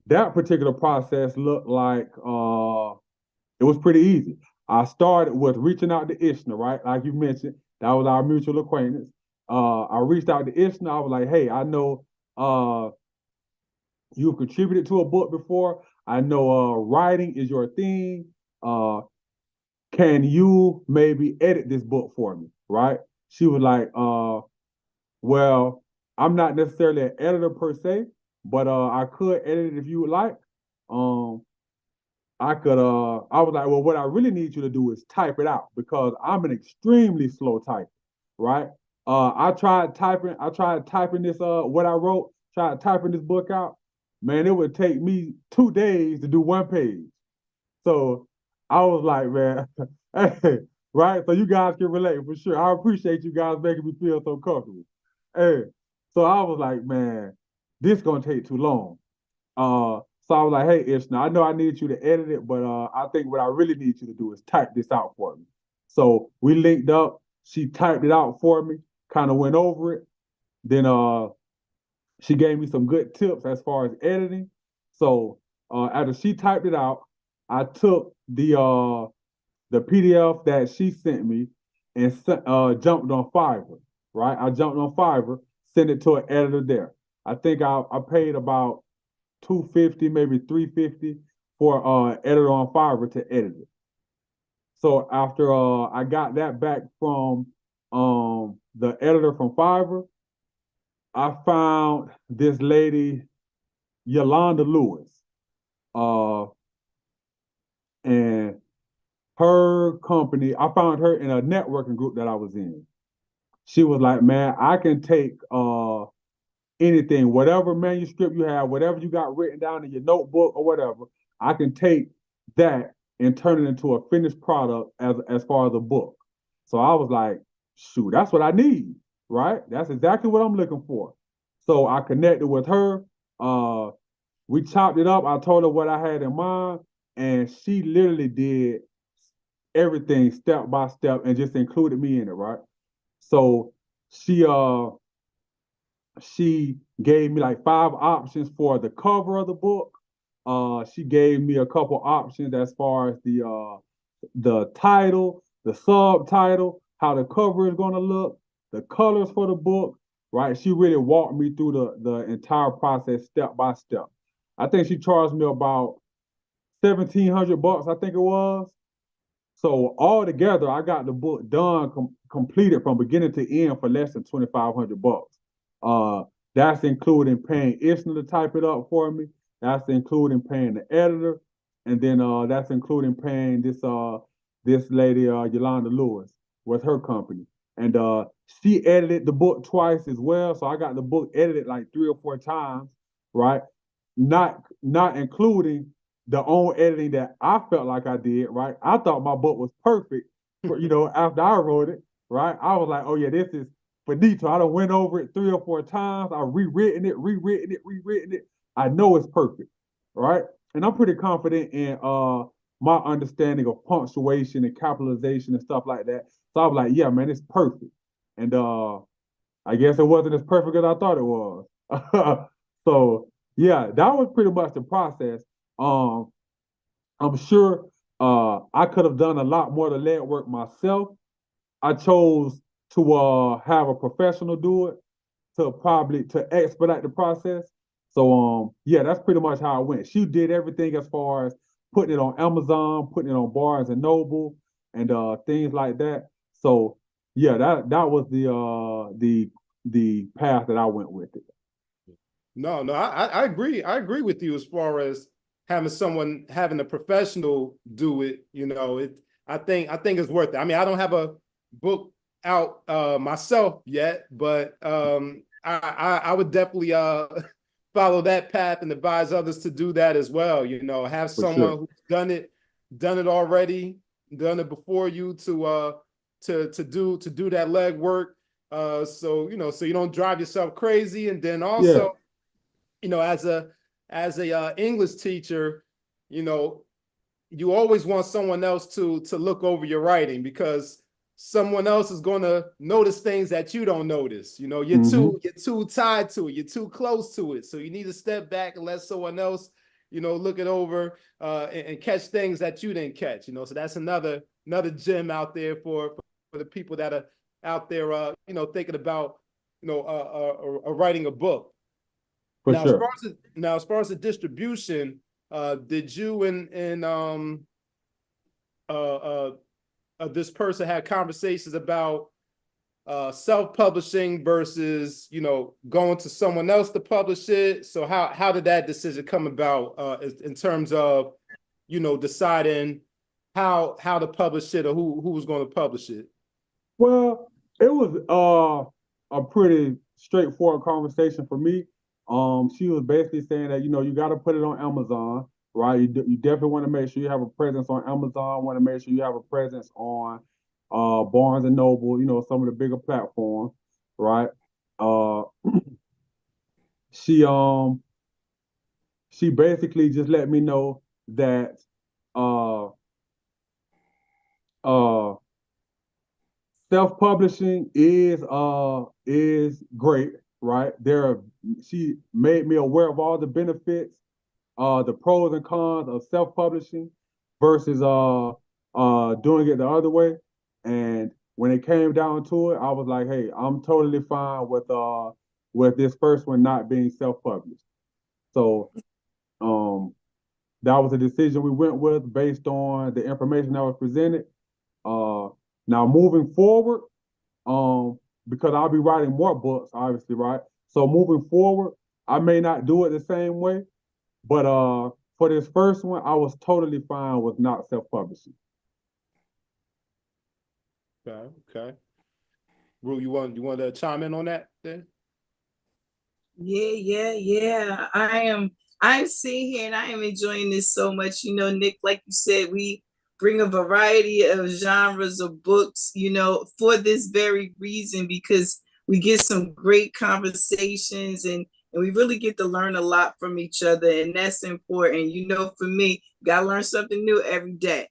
that particular process looked like it was pretty easy. I started with reaching out to Ishna, right? Like you mentioned, that was our mutual acquaintance. I reached out to Ishna. I was like, hey, I know you've contributed to a book before. I know writing is your thing. Can you maybe edit this book for me? Right? She was like, well, I'm not necessarily an editor per se, but I could edit it if you would like. I was like, well, what I really need you to do is type it out because I'm an extremely slow typer, right? I tried typing this, what I wrote, tried typing this book out. Man, it would take me 2 days to do 1 page. So I was like, man, hey, right? So you guys can relate for sure. I appreciate you guys making me feel so comfortable. Hey, so I was like, man, this gonna take too long. So I was like, hey, Ishna, I know I need you to edit it, but I think what I really need you to do is type this out for me. So we linked up. She typed it out for me, kind of went over it. Then she gave me some good tips as far as editing. So after she typed it out, I took the PDF that she sent me and jumped on Fiverr, right? I jumped on Fiverr, sent it to an editor there. I think I paid about $250, maybe $350 for editor on Fiverr to edit it. So after I got that back from the editor from Fiverr, I found this lady, Yolanda Lewis, and her company. I found her in a networking group that I was in. She was like, "Man, I can take anything, whatever manuscript you have, whatever you got written down in your notebook or whatever, I can take that and turn it into a finished product as far as a book." So I was like, shoot, that's what I need, right? That's exactly what I'm looking for. So I connected with her. We chopped it up. I told her what I had in mind, and she literally did everything step by step and just included me in it, right? So she gave me like 5 options for the cover of the book. She gave me a couple options as far as the title, the subtitle, how the cover is going to look, the colors for the book, right? She really walked me through the entire process step by step. I think she charged me about $1,700, I think it was. So all together, I got the book done, completed from beginning to end for less than $2,500. Uh, that's including paying Ishna to type it up for me. That's including paying the editor, and then that's including paying this lady Yolanda Lewis with her company, and she edited the book twice as well. So I got the book edited like 3 or 4 times, right? Not including the own editing that I felt like I did, right? I thought my book was perfect, after I wrote it, right? I was like, oh yeah, this is finito. I done went over it 3 or 4 times. I rewritten it. I know it's perfect, right? And I'm pretty confident in my understanding of punctuation and capitalization and stuff like that. So I was like, yeah, man, it's perfect. And I guess it wasn't as perfect as I thought it was. So yeah, that was pretty much the process. Um, I'm sure I could have done a lot more of the legwork myself. I chose to have a professional do it to expedite the process. So yeah, that's pretty much how it went. She did everything as far as putting it on Amazon, putting it on Barnes and Noble, and things like that. So yeah, that was the path that I went with it. No, I agree. I agree with you as far as having a professional do it. I think it's worth it. I mean, I don't have a book out myself yet, but I would definitely follow that path and advise others to do that as well. Have For someone sure. who's done it already, done it before you to do that leg work. So you don't drive yourself crazy, and then Yeah. also, as a English teacher, you always want someone else to look over your writing, because someone else is going to notice things that you don't notice. You're too tied to it, you're too close to it, so you need to step back and let someone else look it over and catch things that you didn't catch. So that's another gem out there for the people that are out there thinking about writing a book. For Now, sure. as far as the distribution, did you and this person had conversations about self-publishing versus going to someone else to publish it? So how did that decision come about in terms of deciding how to publish it, or who was going to publish it? Well, it was a pretty straightforward conversation for me. She was basically saying that you got to put it on Amazon, right? You definitely want to make sure you have a presence on Amazon. Want to make sure you have a presence on Barnes and Noble, some of the bigger platforms, right? Uh, she she basically just let me know that uh uh self-publishing is great, right? She made me aware of all the benefits, the pros and cons of self-publishing versus doing it the other way. And when it came down to it, I was like, hey, I'm totally fine with this first one not being self-published. So that was a decision we went with based on the information that was presented. Uh, Now moving forward, because I'll be writing more books, obviously, right? So moving forward, I may not do it the same way, but for this first one, I was totally fine with not self-publishing. Okay. Roo, you want to chime in on that then? Yeah. I'm sitting here and I am enjoying this so much. Nick, like you said, we bring a variety of genres of books, for this very reason, because we get some great conversations and we really get to learn a lot from each other. And that's important. For me, gotta learn something new every day.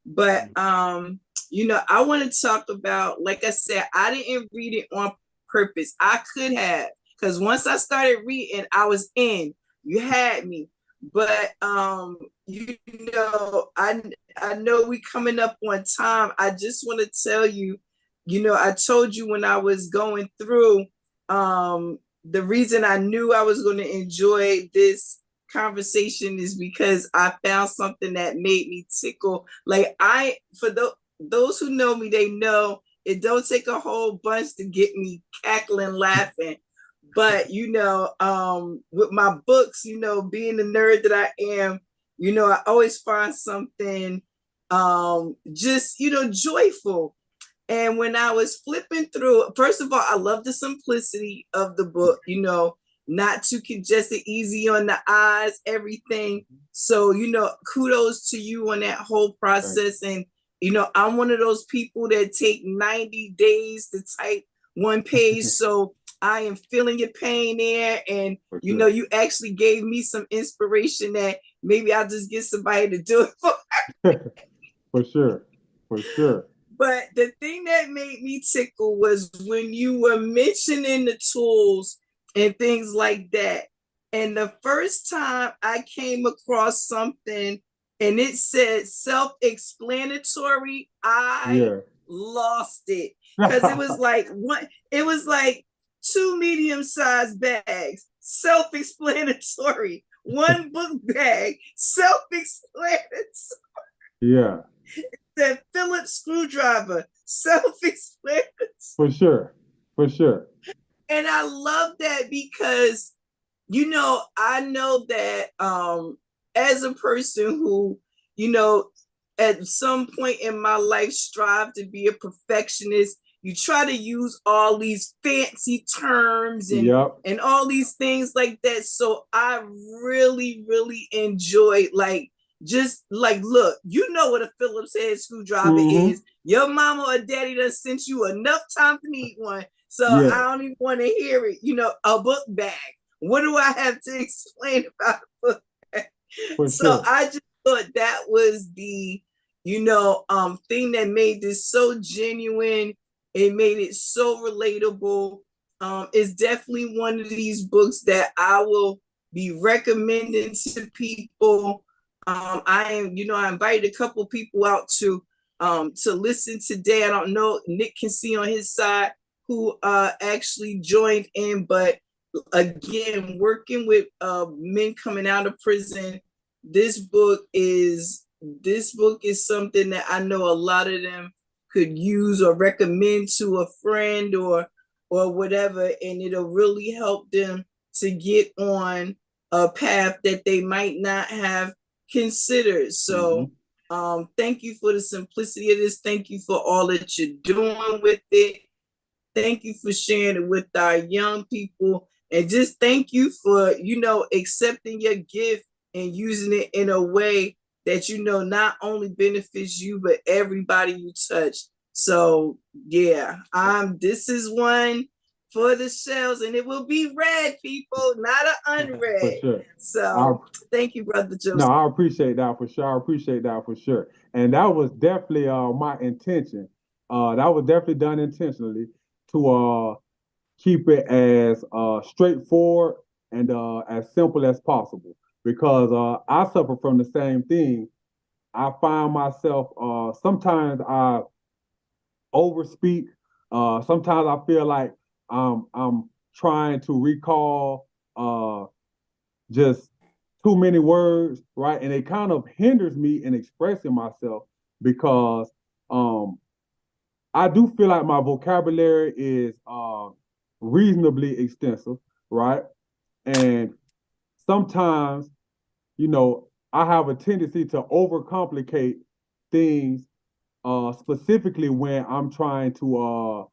But I want to talk about, like I said, I didn't read it on purpose. I could have, because once I started reading, I was in. You had me. But I know we coming up on time. I just want to tell you, I told you when I was going through, the reason I knew I was going to enjoy this conversation is because I found something that made me tickle. Like, for those who know me, they know it don't take a whole bunch to get me cackling, laughing. But with my books, being the nerd that I am, I always find something just joyful. And when I was flipping through, first of all, I love the simplicity of the book, not too congested, easy on the eyes, everything. So, kudos to you on that whole process. And, I'm one of those people that take 90 days to type one page. So I am feeling your pain there. And, you actually gave me some inspiration that maybe I'll just get somebody to do it for For sure. For sure. But the thing that made me tickle was when you were mentioning the tools and things like that. And the first time I came across something and it said self-explanatory, I lost it. Because it was like two medium-sized bags, self-explanatory. One book bag, self-explanatory. Yeah. That Phillips screwdriver, self-explanatory. For sure. For sure. And I love that because, I know that as a person who, at some point in my life strive to be a perfectionist, you try to use all these fancy terms and all these things like that. So I really, really enjoyed just look, what a Phillips head screwdriver is. Your mama or daddy done sent you enough time to need one. So I don't even want to hear it. A book bag. What do I have to explain about a book bag? So I just thought that was the, thing that made this so genuine. It made it so relatable. It's definitely one of these books that I will be recommending to people. I invited a couple people out to listen today. I don't know, Nick can see on his side who actually joined in, but again, working with men coming out of prison, this book is something that I know a lot of them could use or recommend to a friend or whatever, and it'll really help them to get on a path that they might not have considered. So thank you for the simplicity of this. Thank you for all that you're doing with it. Thank you for sharing it with our young people. And just thank you for, accepting your gift and using it in a way that, not only benefits you, but everybody you touch. So yeah, this is one for the shelves, and it will be read, people, not an unread. For sure. So thank you, Brother Joseph. No, I appreciate that for sure. I appreciate that for sure. And that was definitely my intention. That was definitely done intentionally to keep it as straightforward and as simple as possible. Because I suffer from the same thing. I find myself sometimes I overspeak. Sometimes I feel like I'm trying to recall just too many words, right? And it kind of hinders me in expressing myself because I do feel like my vocabulary is reasonably extensive, right? And sometimes, I have a tendency to overcomplicate things, specifically when I'm trying to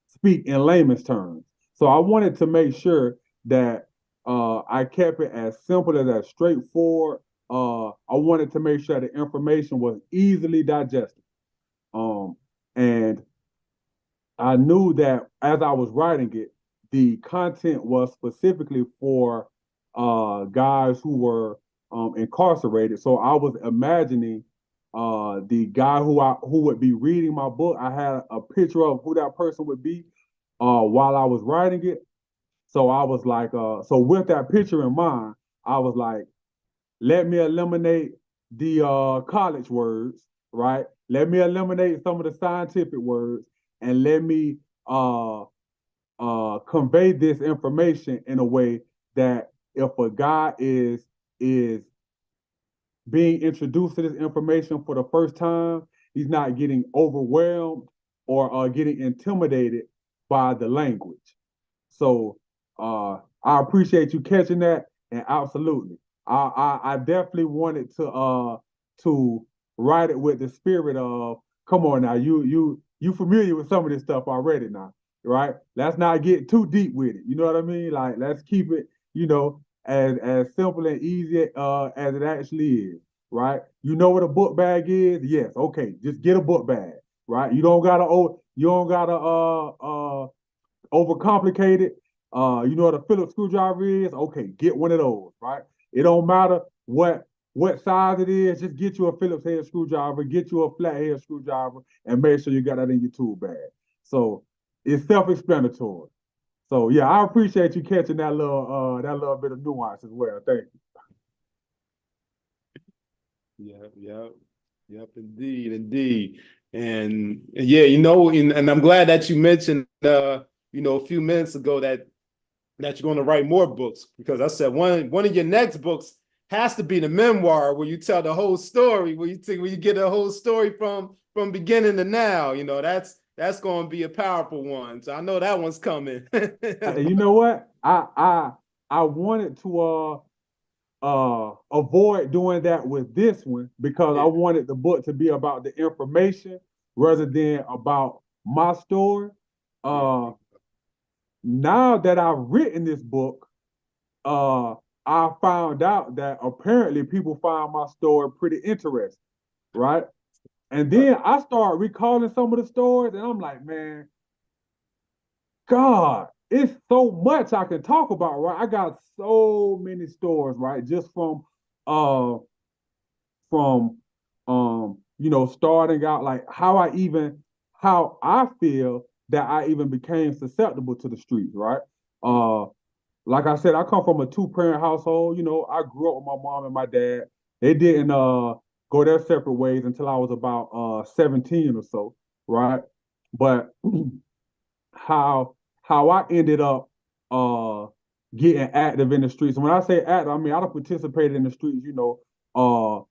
speak in layman's terms. So I wanted to make sure that I kept it as simple as straightforward. I wanted to make sure the information was easily digestible. And I knew that as I was writing it, the content was specifically for guys who were incarcerated. So I was imagining the guy who would be reading my book, I had a picture of who that person would be while I was writing it. So I was like, so with that picture in mind, I was like, let me eliminate the college words, right? Let me eliminate some of the scientific words, and let me convey this information in a way that if a guy is being introduced to this information for the first time, he's not getting overwhelmed or getting intimidated by the language. So I appreciate you catching that, and absolutely, I definitely wanted to write it with the spirit of, come on now, you familiar with some of this stuff already now, right? Let's not get too deep with it. You know what I mean? Like, let's keep it, as simple and easy as it actually is, right? You know what a book bag is? Yes, okay, just get a book bag, right? You don't gotta overcomplicate it. You know what a Phillips screwdriver is? Okay, get one of those, right? It don't matter what size it is, just get you a Phillips head screwdriver, get you a flathead screwdriver, and make sure you got that in your tool bag. So it's self-explanatory. So yeah, I appreciate you catching that little bit of nuance as well. Thank you. Yep, indeed. And yeah, and I'm glad that you mentioned a few minutes ago that you're going to write more books, because I said one of your next books has to be the memoir where you tell the whole story, where you get a whole story from beginning to now. That's going to be a powerful one. So I know that one's coming. You know what? I wanted to avoid doing that with this one because I wanted the book to be about the information rather than about my story. Now that I've written this book, I found out that apparently people find my story pretty interesting, right? And then I start recalling some of the stories, and I'm like, man, God, it's so much I can talk about, right? I got so many stories, right? Just uh from starting out, like how I feel that I even became susceptible to the streets, right? Uh like I said, I come from a two-parent household. I grew up with my mom and my dad. They didn't go their separate ways until I was about 17 or so, right? But how I ended up getting active in the streets. And when I say active, I mean I participated in the streets, on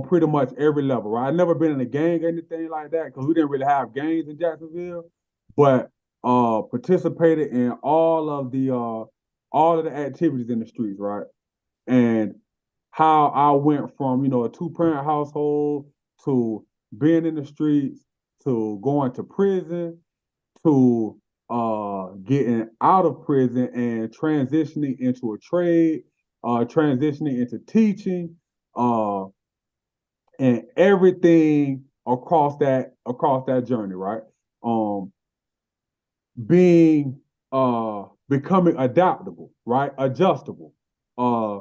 pretty much every level, right? I've never been in a gang or anything like that because we didn't really have gangs in Jacksonville, but participated in all of the activities in the streets, right? And how I went from, a two-parent household to being in the streets to going to prison to getting out of prison and transitioning into a trade, transitioning into teaching, and everything across that journey, right? Um, being becoming adaptable, right? Adjustable, uh,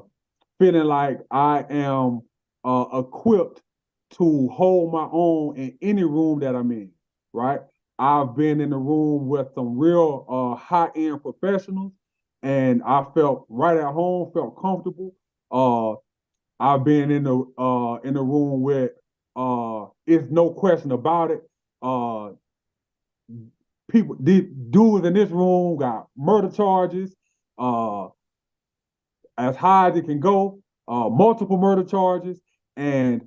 feeling like I am equipped to hold my own in any room that I'm in, right? I've been in the room with some real high-end professionals, and I felt right at home, felt comfortable. I've been in the room with it's no question about it. These dudes in this room got murder charges, uh, as high as it can go, multiple murder charges, and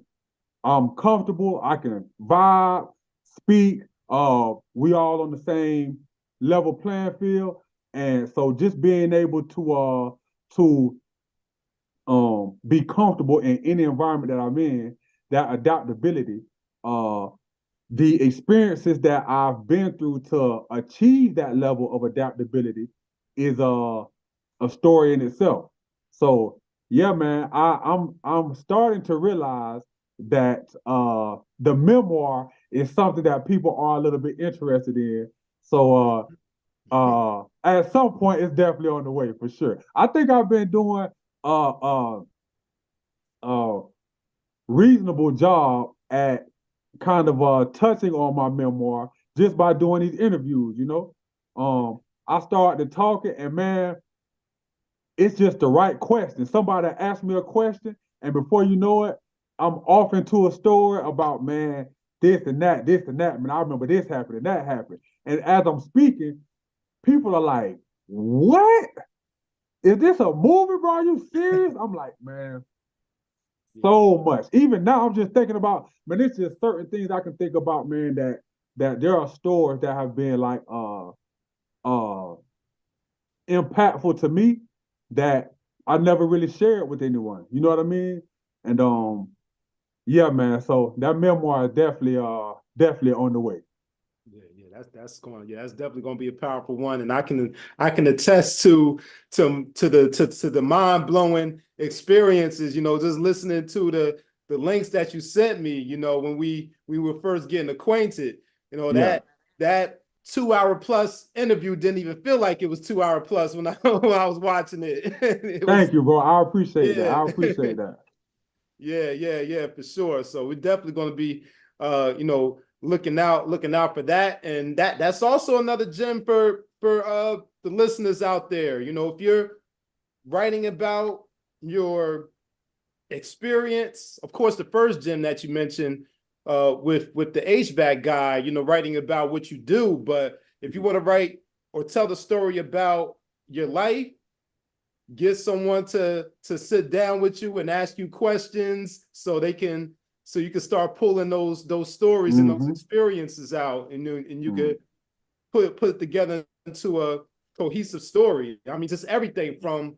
I'm comfortable. I can vibe, speak. We all on the same level playing field, and so just being able to be comfortable in any environment that I'm in, that adaptability, the experiences that I've been through to achieve that level of adaptability is a story in itself. So yeah, man, I'm starting to realize that the memoir is something that people are a little bit interested in. So at some point it's definitely on the way for sure. I think I've been doing uh uh reasonable job at kind of touching on my memoir just by doing these interviews, you know. I started talking, and man, it's just the right question. Somebody asked me a question, and before you know it, I'm off into a story about, man, this and that, this and that. Man, I remember this happened and that happened. And as I'm speaking, people are like, "What? Is this a movie, bro? Are you serious?" I'm like, man, so much. Even now, I'm just thinking about, man, it's just certain things I can think about, man, that there are stories that have been like uh impactful to me that I never really shared with anyone. You know what I mean? And yeah, man. So that memoir is definitely on the way. That's definitely going to be a powerful one, and I can attest to the mind blowing experiences. You know, just listening to the links that you sent me. You know, when we were first getting acquainted. You know, that 2 hour plus interview didn't even feel like it was 2 hour plus when I was watching it. Thank you, bro. I appreciate that. I appreciate that. Yeah, for sure. So we're definitely going to be, you know, looking out for that, and that's also another gem for the listeners out there. You know, if you're writing about your experience, of course, the first gem that you mentioned with the HVAC guy, you know, writing about what you do. But if you want to write or tell the story about your life, get someone to sit down with you and ask you questions so you can start pulling those stories and those experiences out, and you could put it together into a cohesive story. I mean, just everything from,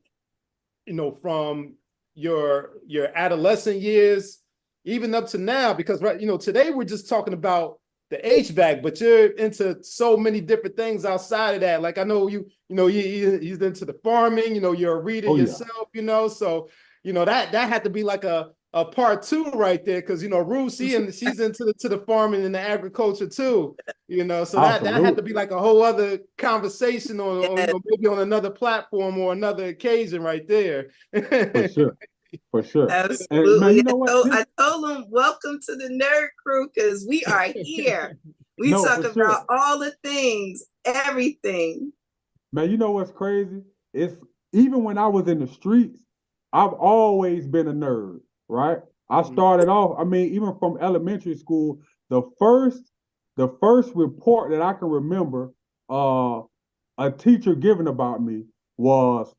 you know, from your adolescent years even up to now, because right, you know, today we're just talking about the HVAC, but you're into so many different things outside of that. Like I know he's into the farming, you know, you're a reader yourself, you know, so you know that had to be like a part two right there, because you know Roo, she's into the farming and the agriculture too, you know, so that had to be like a whole other conversation on you know, maybe on another platform or another occasion right there. For sure. For sure. Absolutely. And man, you know what? I told them, welcome to the Nerd Crew, because we are here. We talk about all the things, everything. Man, you know what's crazy? It's even when I was in the streets, I've always been a nerd, right? I started off, I mean, even from elementary school, the first report that I can remember a teacher giving about me was,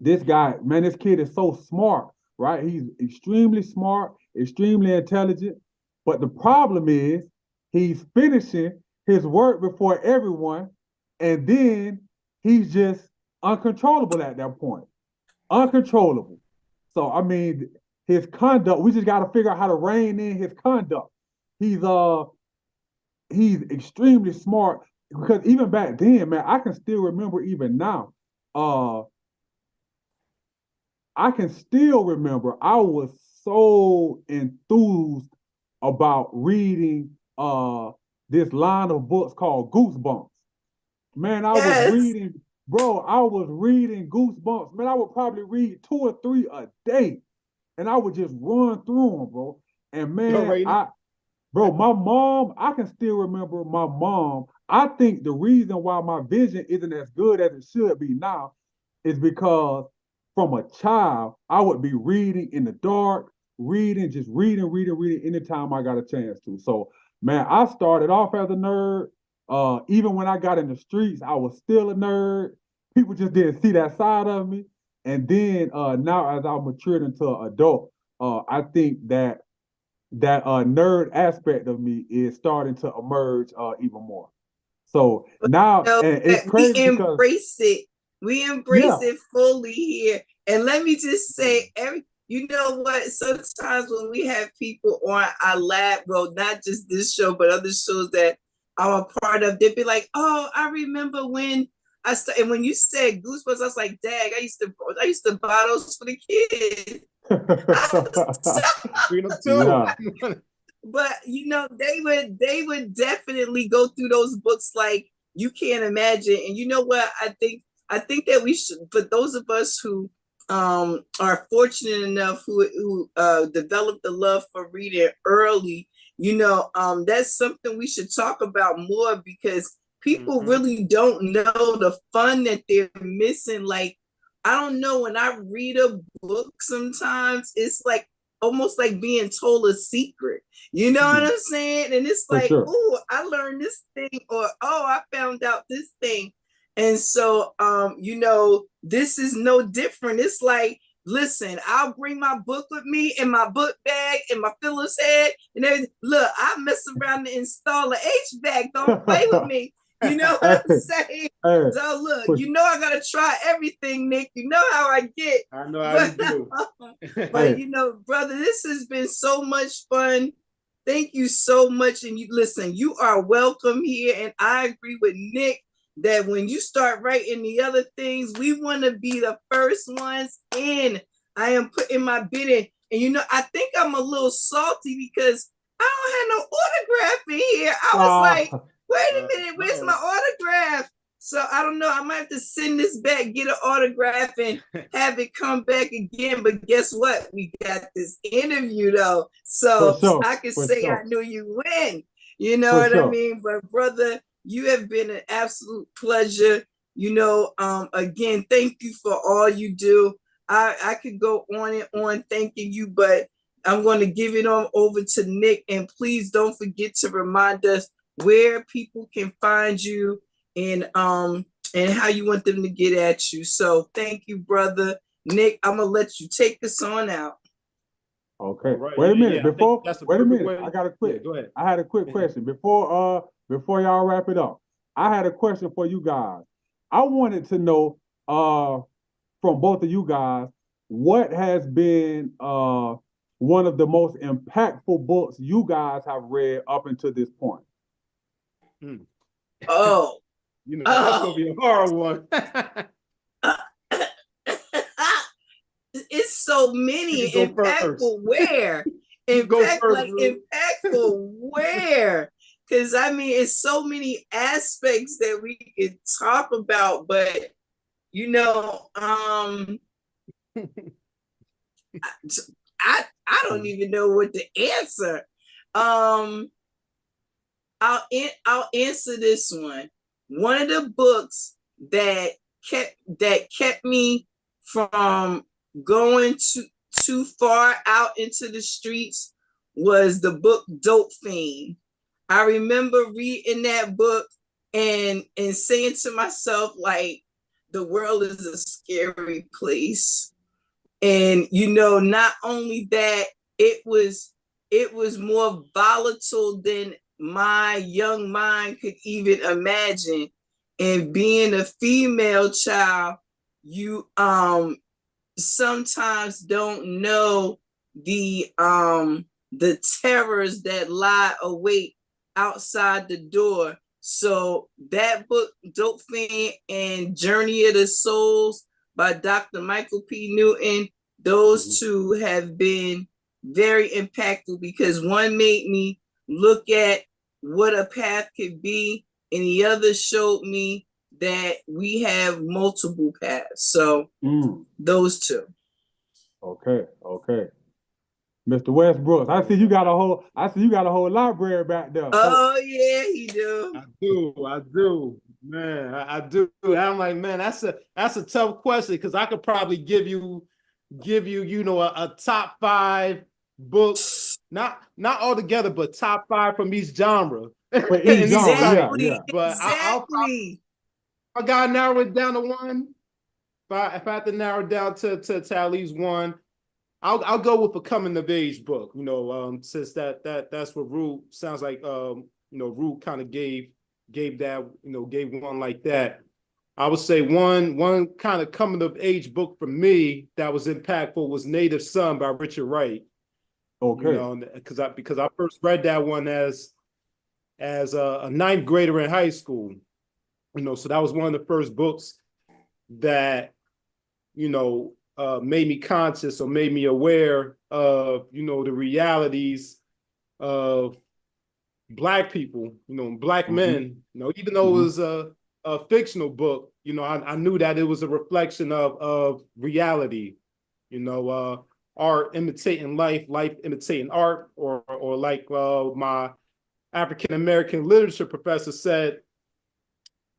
this guy, man, this kid is so smart, right? He's extremely smart, extremely intelligent. But the problem is he's finishing his work before everyone, and then he's just uncontrollable at that point. Uncontrollable. So I mean, his conduct, we just got to figure out how to rein in his conduct. He's extremely smart, because even back then, man, I can still remember even now. I can still remember I was so enthused about reading this line of books called Goosebumps. Man, I was reading Goosebumps. Man, I would probably read 2 or 3 a day, and I would just run through them, bro. And man, my mom, I can still remember my mom. I think the reason why my vision isn't as good as it should be now is because from a child, I would be reading in the dark, just reading anytime I got a chance to. So, man, I started off as a nerd. Even when I got in the streets, I was still a nerd. People just didn't see that side of me. And then now, as I matured into an adult, I think that nerd aspect of me is starting to emerge even more. So now, and it's crazy we embrace it. We embrace it fully here. And let me just say, you know what? Sometimes when we have people on our lab, well, not just this show, but other shows that I'm a part of, they'd be like, "Oh, I remember when I started." And when you said Goosebumps, I was like, "Dag, I used to buy those for the kids." But you know, they would definitely go through those books like you can't imagine. And you know what? I think that we should, for those of us who are fortunate enough who developed the love for reading early, that's something we should talk about more, because people really don't know the fun that they're missing. Like, I don't know, when I read a book, sometimes it's like almost like being told a secret. You know what I'm saying? And it's like, sure. oh, I learned this thing, or oh, I found out this thing. And so, this is no different. It's like, listen, I'll bring my book with me in my book bag and my Phillips head and everything. Look, I mess around to install an HVAC. Don't play with me. You know what I'm saying? So look, I gotta try everything, Nick. You know how I get. I know how you do. But brother, this has been so much fun. Thank you so much. And listen, you are welcome here. And I agree with Nick that when you start writing the other things, we want to be the first ones in. I am putting my bid in. And I think I'm a little salty because I don't have no autograph in here. I was like, wait a minute, where's my autograph? So I don't know. I might have to send this back, get an autograph, and have it come back again. But guess what? We got this interview though. So I can say I knew you win. You know what I mean? But brother, you have been an absolute pleasure. Again, thank you for all you do. I could go on and on thanking you, but I'm going to give it on over to Nick. And please don't forget to remind us where people can find you and how you want them to get at you. So thank you, brother. Nick, I'm going to let you take us on out. Okay. Right. Wait a minute. I got a quick. Yeah, go ahead. I had a quick question before y'all wrap it up. I had a question for you guys. I wanted to know from both of you guys, what has been one of the most impactful books you guys have read up until this point? Oh, that's gonna be a hard one. It's so many. Impactful where? Impactful where? Because it's so many aspects that we could talk about, but I don't even know what to answer. I'll answer this one. One of the books that kept me from going too far out into the streets was the book Dope Fiend. I remember reading that book and saying to myself, like, the world is a scary place. And not only that, it was more volatile than my young mind could even imagine. And being a female child, you sometimes don't know the terrors that lie await outside the door. So that book, Dope Fiend and Journey of the Souls by Dr. Michael P. Newton, those two have been very impactful, because one made me look at what a path could be, and the other showed me that we have multiple paths. So those two. Okay. Mr. Westbrook, I see you got a whole library back there. Oh yeah, he do. I do. Man, I do. I'm like, man, that's a tough question, because I could probably give you a top 5 books, not all together, but top 5 from each genre. Exactly. Yeah. But exactly. I gotta narrow it down to one. If I have to narrow it down to at least one, I'll go with a coming of age book. Since that's what Roo sounds like. Roo kind of gave that, gave one like that. I would say one kind of coming of age book for me that was impactful was Native Son by Richard Wright. Okay. Because I first read that one as a 9th grader in high school. So that was one of the first books that made me conscious or made me aware of the realities of Black people, Black men. Even though it was a fictional book, I knew that it was a reflection of reality. art imitating life, life imitating art, or like my African American literature professor said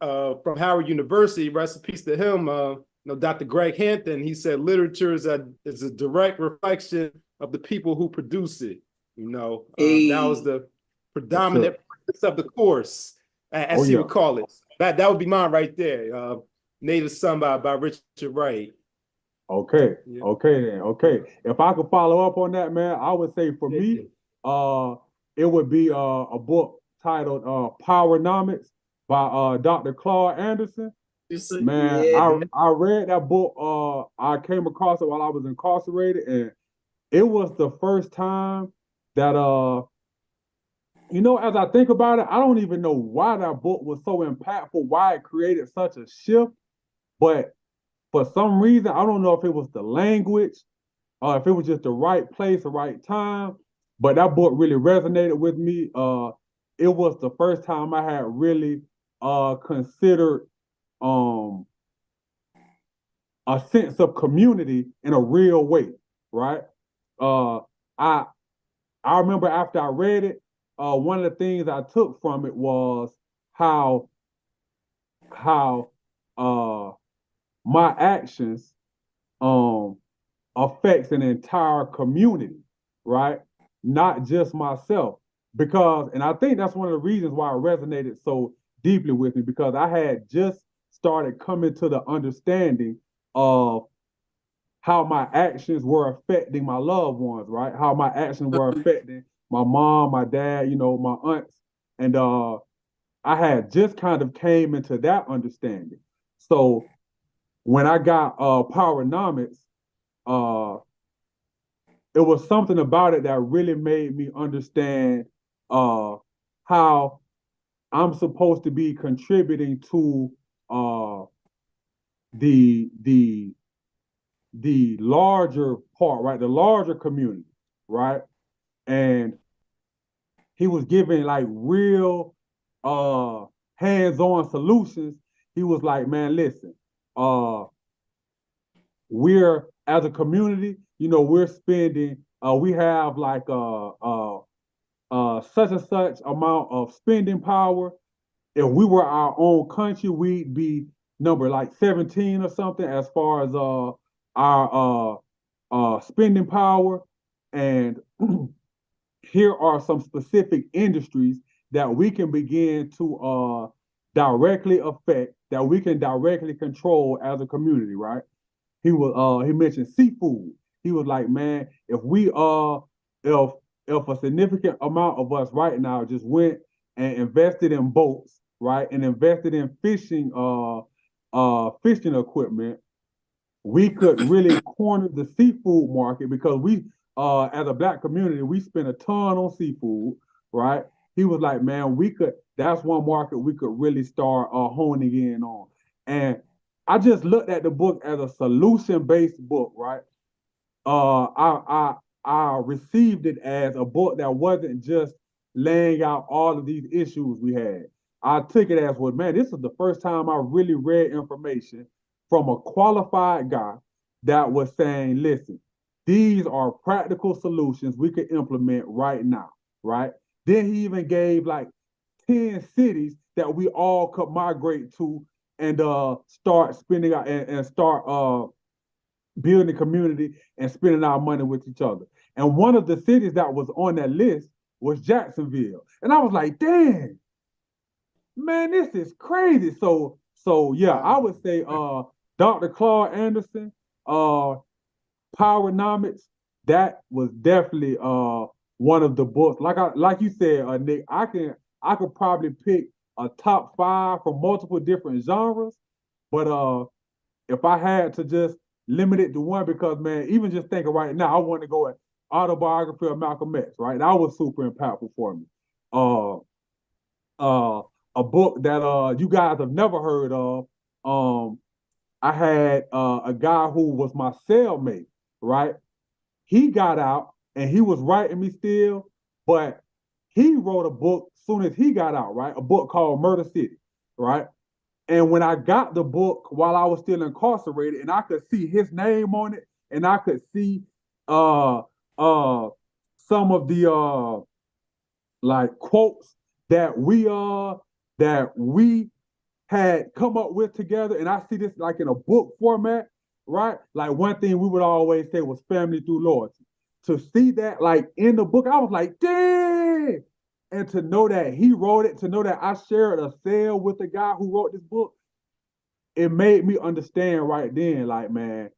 from Howard University, rest in peace to him, Dr. Greg Hampton, he said literature is a direct reflection of the people who produce it. That was the predominant purpose of the course, as he would call it. That would be mine right there. Native Son by Richard Wright. Okay, okay. If I could follow up on that, man, I would say for me, it would be a book titled Powernomics by Dr. Claude Anderson. Man, I read that book. I came across it while I was incarcerated, and it was the first time that as I think about it, I don't even know why that book was so impactful, why it created such a shift, but for some reason, I don't know if it was the language, if it was just the right place, the right time, but that book really resonated with me. It was the first time I had really considered a sense of community in a real way, right? I remember after I read it, one of the things I took from it was how my actions affects an entire community, right? Not just myself. And I think that's one of the reasons why it resonated so deeply with me, because I had just started coming to the understanding of how my actions were affecting my loved ones, right? How my actions were affecting my mom, my dad, my aunts. And I had just kind of came into that understanding. So when I got Powernomics, it was something about it that really made me understand how I'm supposed to be contributing to the larger part, right? The larger community, right? And he was giving like real hands-on solutions. He was like, man, listen, we're as a community, we're spending, we have like such and such amount of spending power. If we were our own country, we'd be number like 17 or something as far as our spending power. And here are some specific industries that we can begin to directly affect, that we can directly control as a community, right? He mentioned seafood. He was like, man, if a significant amount of us right now just went and invested in boats, right, and invested in fishing equipment, we could really corner the seafood market, because we as a Black community, we spend a ton on seafood, right? He was like, man, that's one market we could really start honing in on. And I just looked at the book as a solution-based book, right? I received it as a book that wasn't just laying out all of these issues we had. I took it as, well, man, this is the first time I really read information from a qualified guy that was saying, listen, these are practical solutions we could implement right now, right? Then he even gave like 10 cities that we all could migrate to and start spending out and start building community and spending our money with each other. And one of the cities that was on that list was Jacksonville. And I was like, dang, man, this is crazy. So yeah, I would say Dr. Claude Anderson, Powernomics, that was definitely one of the books. Like you said, Nick, I could probably pick a top 5 from multiple different genres, but if I had to just limit it to one, because man, even just thinking right now, I want to go at Autobiography of Malcolm X, right? That was super impactful for me. A book that you guys have never heard of. I had a guy who was my cellmate, right? He got out and he was writing me still, but he wrote a book soon as he got out, right? A book called Murder City, right? And when I got the book while I was still incarcerated and I could see his name on it and I could see some of the like quotes that we had come up with together, and I see this like in a book format, right? Like one thing we would always say was family through loyalty. To see that like in the book, I was like, dang! And to know that he wrote it, to know that I shared a cell with the guy who wrote this book, it made me understand right then, like, man,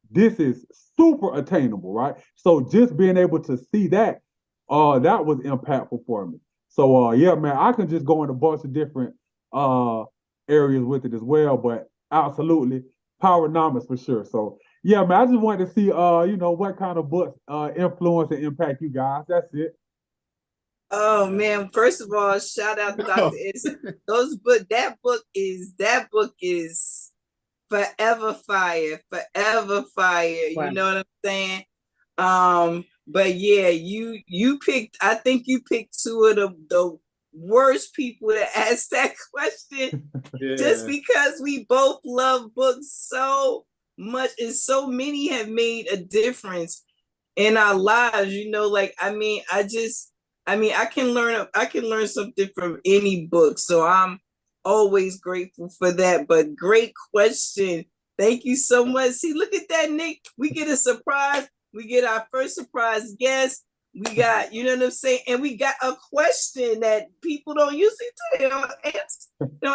this is super attainable, right? So just being able to see that, that was impactful for me. So yeah, man, I can just go in a bunch of different uh areas with it as well, but absolutely powernomics for sure. So yeah, man, I just wanted to see what kind of books influence and impact you guys. That's it. Oh man, first of all, shout out to Dr. Edison. That book is forever fire, forever fire. Wow. You know what I'm saying? But yeah, you picked, I think you picked two of the worst people to ask that question. Yeah. Just because we both love books so much, and so many have made a difference in our lives. I can learn something from any book. So I'm always grateful for that. But great question. Thank you so much. See, look at that, Nick. We get a surprise. We get our first surprise guest. We got, you know what I'm saying? And we got a question that people don't usually do. They don't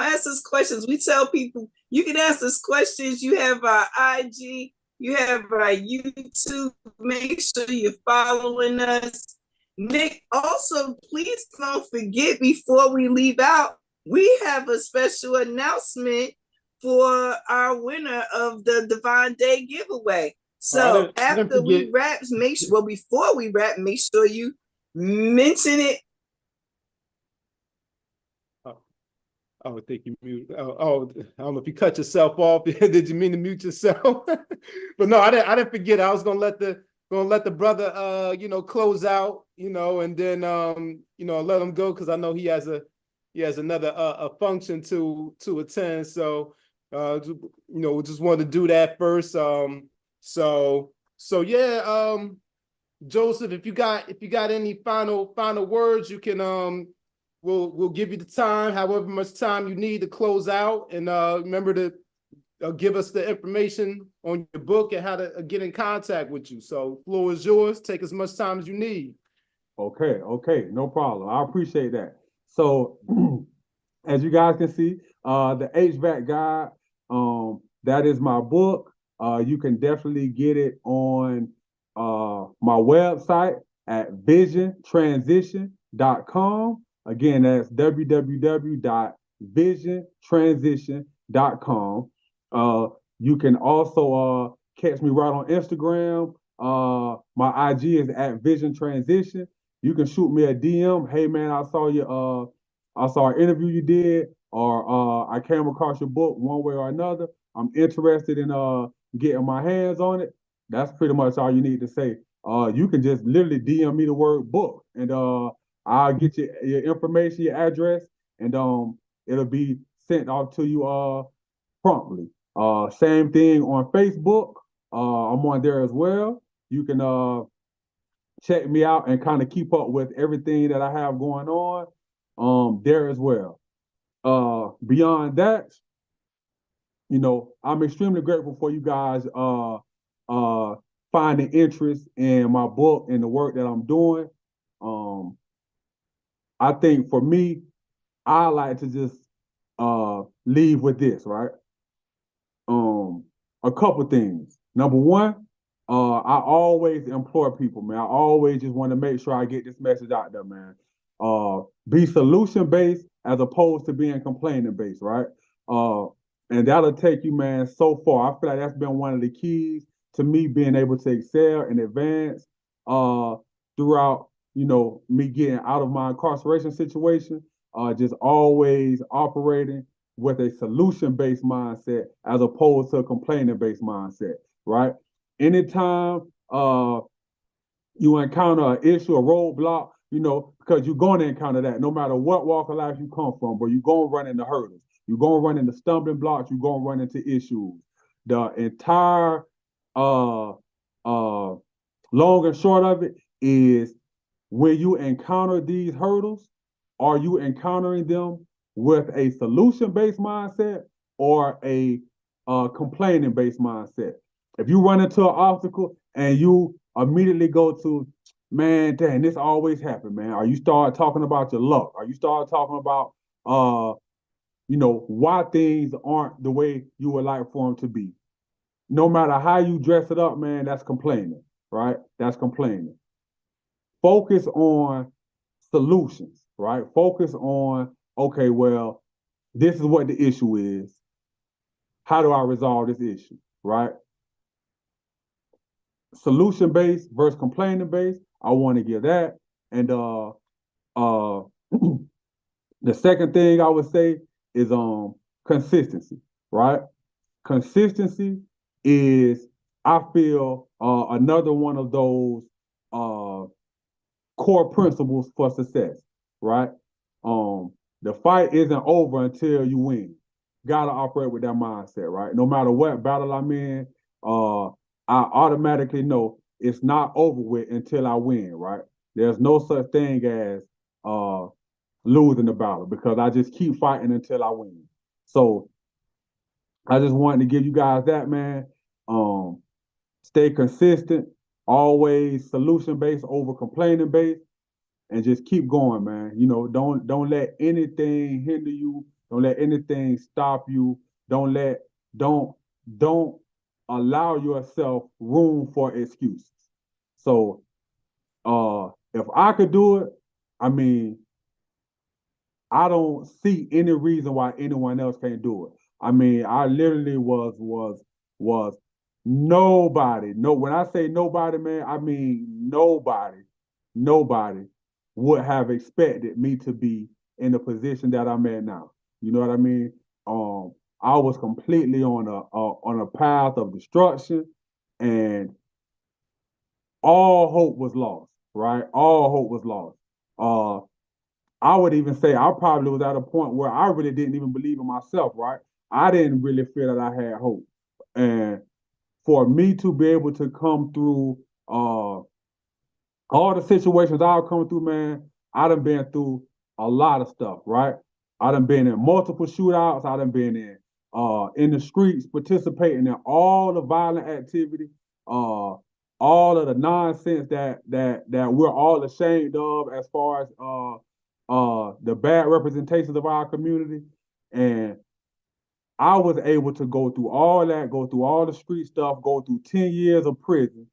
ask us questions. We tell people, you can ask us questions. You have our IG, you have our YouTube. Make sure you're following us. Nick, also, please don't forget, before we leave out, we have a special announcement for our winner of the Divine Day giveaway. So after we wrap, before we wrap, make sure you mention it. Oh, I think you muted. Oh, I don't know if you cut yourself off. Did you mean to mute yourself? But no, I didn't forget. I was gonna let the brother close out, and then let him go, because I know he has another a function to attend. So we just wanted to do that first. So yeah, Joseph, if you got any final words, you can we'll give you the time, however much time you need to close out, and remember to give us the information on your book and how to get in contact with you. So floor is yours. Take as much time as you need. Okay, no problem. I appreciate that. So as you guys can see, the HVAC guide, that is my book. You can definitely get it on my website at visiontransition.com. Again, that's www.visiontransition.com. You can also catch me right on Instagram. My IG is at Vision Transition. You can shoot me a DM. Hey man, I saw an interview you did, or I came across your book one way or another. I'm interested in getting my hands on it. That's pretty much all you need to say. You can just literally DM me the word book, and I'll get you your information, your address, and it'll be sent off to you promptly. Same thing on Facebook. I'm on there as well. You can check me out and kind of keep up with everything that I have going on there as well. Beyond that, I'm extremely grateful for you guys finding interest in my book and the work that I'm doing. I think for me, I like to just leave with this, right? A couple things. Number one, I always implore people, man. I always just want to make sure I get this message out there, man. Be solution-based as opposed to being complaining-based, right? And that'll take you, man, so far. I feel like that's been one of the keys to me being able to excel and advance throughout, me getting out of my incarceration situation. Just always operating with a solution-based mindset as opposed to a complaining-based mindset, right? Anytime you encounter an issue, a roadblock, because you're going to encounter that no matter what walk of life you come from, but you're going to run into hurdles. You're going to run into stumbling blocks. You're going to run into issues. The entire uh, uh, long and short of it is when you encounter these hurdles, are you encountering them with a solution-based mindset or a complaining-based mindset? If you run into an obstacle and you immediately go to, man, dang, this always happens, man. Or you start talking about your luck, or you start talking about, why things aren't the way you would like for them to be. No matter how you dress it up, man, that's complaining, right? That's complaining. Focus on solutions, right? Focus on, okay, well, this is what the issue is. How do I resolve this issue, right? Solution based versus complaining based. I want to give that. And the second thing I would say is consistency, right? Consistency is, I feel, another one of those core principles for success, right? The fight isn't over until you win. Gotta operate with that mindset, right? No matter what battle I'm in, I automatically know it's not over with until I win, right? There's no such thing as losing the battle because I just keep fighting until I win. So I just wanted to give you guys that, man. Stay consistent, always solution based over complaining based, and just keep going, man. Don't let anything hinder you. Don't let anything stop you. Don't don't allow yourself room for excuses. So if I could do it, I mean, I don't see any reason why anyone else can't do it. I mean, I literally was nobody. No, when I say nobody, man, I mean nobody would have expected me to be in the position that I'm at now. You know what I mean? I was completely on a path of destruction, and all hope was lost. Right? All hope was lost. I would even say I probably was at a point where I really didn't even believe in myself, right? I didn't really feel that I had hope. And for me to be able to come through all the situations I've come through, man, I done been through a lot of stuff, right? I done been in multiple shootouts. I done been in the streets, participating in all the violent activity, all of the nonsense that we're all ashamed of as far as the bad representations of our community. And I was able to go through all that, go through all the street stuff, go through 10 years of prison,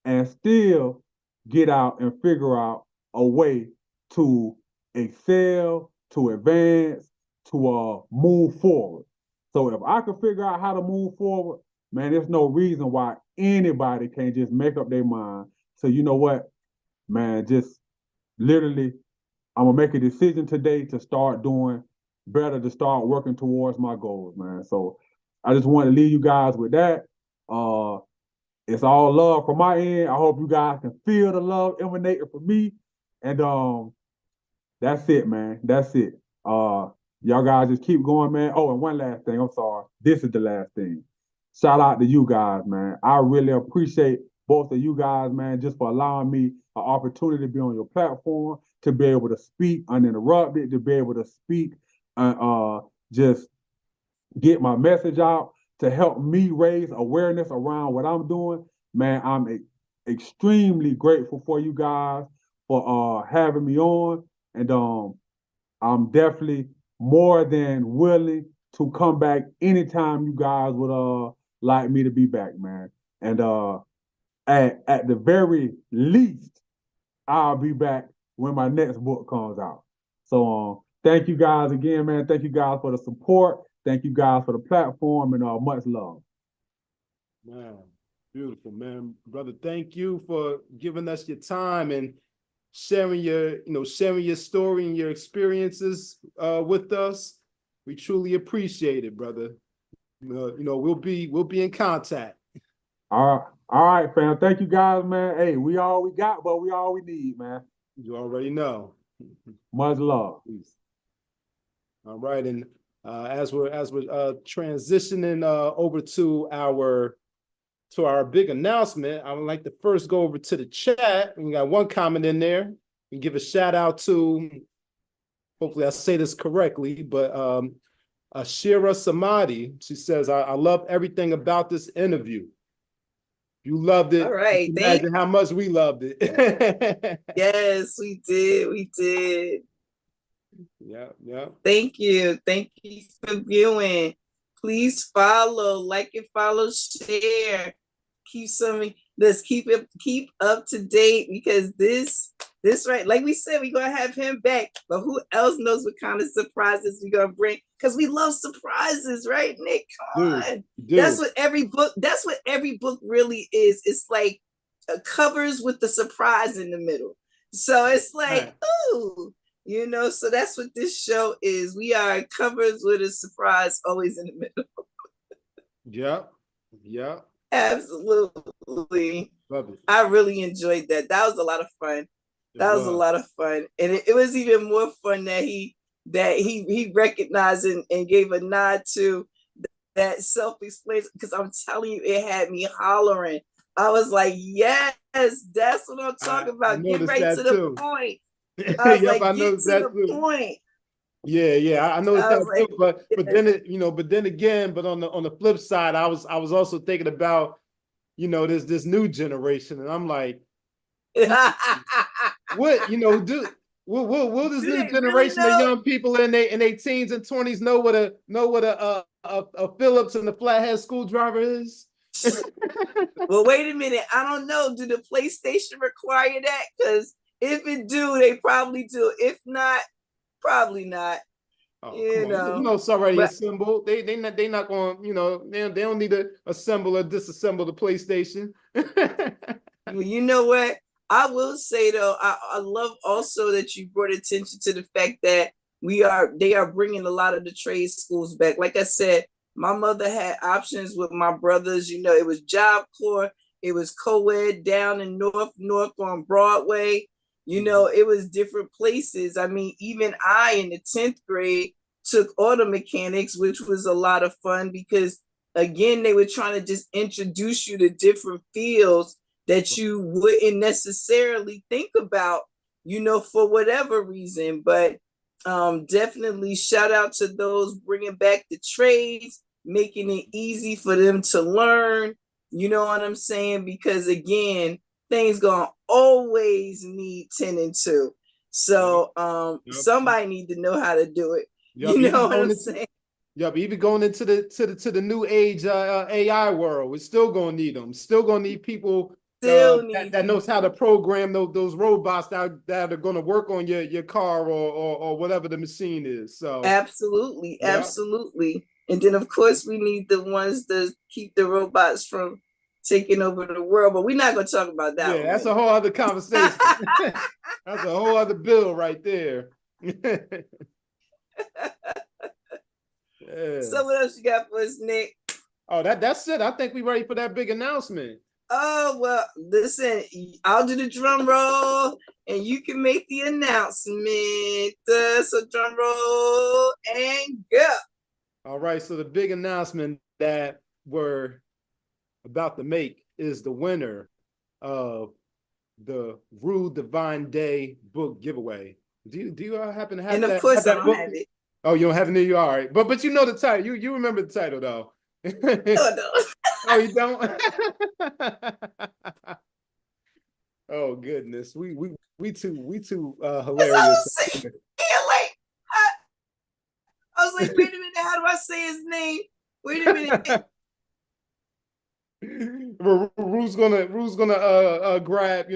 and still get out and figure out a way to excel, to advance, to move forward. So if I could figure out how to move forward, man, there's no reason why anybody can't just make up their mind. So you know what, man, just literally, I'm gonna make a decision today to start doing better, to start working towards my goals, man. So I just want to leave you guys with that. It's all love from my end. I hope you guys can feel the love emanating from me. And that's it, man. That's it. Y'all guys just keep going, man. Oh, and one last thing. I'm sorry. This is the last thing. Shout out to you guys, man. I really appreciate both of you guys, man, just for allowing me an opportunity to be on your platform, to be able to speak uninterrupted, to be able to speak and just get my message out, to help me raise awareness around what I'm doing. Man, I'm extremely grateful for you guys for having me on. And I'm definitely more than willing to come back anytime you guys would like me to be back, man. And at the very least, I'll be back when my next book comes out. So thank you guys again, man. Thank you guys for the support. Thank you guys for the platform, and much love. Man, beautiful, man. Brother, thank you for giving us your time and sharing your story and your experiences with us. We truly appreciate it, brother. We'll be in contact. All right, fam. Thank you guys, man. Hey, we all we got, but we all we need, man. You already know. Much love. Peace. All right, and as we're transitioning over to our to our big announcement, I would like to first go over to the chat. We got one comment in there and give a shout out to, hopefully I say this correctly, but Ashira Samadi. She says, I love everything about this interview. You loved it. All right. Imagine how much we loved it. Yes, we did. We did. Yeah. Thank you. Thank you for viewing. Please follow, like and follow, share. Let's keep up to date, because this right, like we said, we're gonna have him back. But who else knows what kind of surprises we're gonna bring? Because we love surprises, right, Nick? Come on. That's what every book really is. It's like covers with the surprise in the middle. So it's like, ooh, so that's what this show is. We are covers with a surprise always in the middle. Yeah. Absolutely. Love it. I really enjoyed that. That was a lot of fun. Was a lot of fun. And it was even more fun that he recognized and gave a nod to that self-explanation, because I'm telling you, it had me hollering. I was like, yes, that's what I'm talking about. Get right to the point. I was like, get to the point. Yeah, I noticed that too. But then but on the flip side, I was also thinking about, this new generation, and I'm like, what will this new generation of young people in their teens and 20s know what a Phillips and the flathead screwdriver is? Well, wait a minute. I don't know. Do the PlayStation require that? Because if it do, they probably do. If not, probably not. Oh, it's already assembled. They not going. They don't need to assemble or disassemble the PlayStation. You know what? I will say though, I love also that you brought attention to the fact that they are bringing a lot of the trade schools back. Like I said, my mother had options with my brothers. It was Job Corps, it was co-ed down in North on Broadway. It was different places. I mean, even I in the 10th grade took auto mechanics, which was a lot of fun, because again, they were trying to just introduce you to different fields that you wouldn't necessarily think about, for whatever reason. But definitely shout out to those bringing back the trades, making it easy for them to learn. You know what I'm saying? Because again, things gonna always need tending to. So somebody need to know how to do it. You know what I'm saying? But even going into the new age AI world, we're still gonna need them. Still gonna need people that knows how to program those robots that are going to work on your car or whatever the machine is. So absolutely. And then of course we need the ones to keep the robots from taking over the world, but we're not going to talk about that. Yeah, that's a whole other conversation. That's a whole other bill right there. Yeah. So what else you got for us, Nick? Oh, that's it. I think we're ready for that big announcement. Oh, well, listen, I'll do the drum roll and you can make the announcement. So drum roll and go. All right, so the big announcement that we're about to make is the winner of the Roo Divine Day book giveaway. Do you happen to have and that? And of course that I don't book? have it. Oh, you don't have it near you? All right. But you know the title. You remember the title though. No. Oh, you don't? Oh goodness. We too hilarious. I was like, wait a minute, how do I say his name? Wait a minute. Roo's gonna grab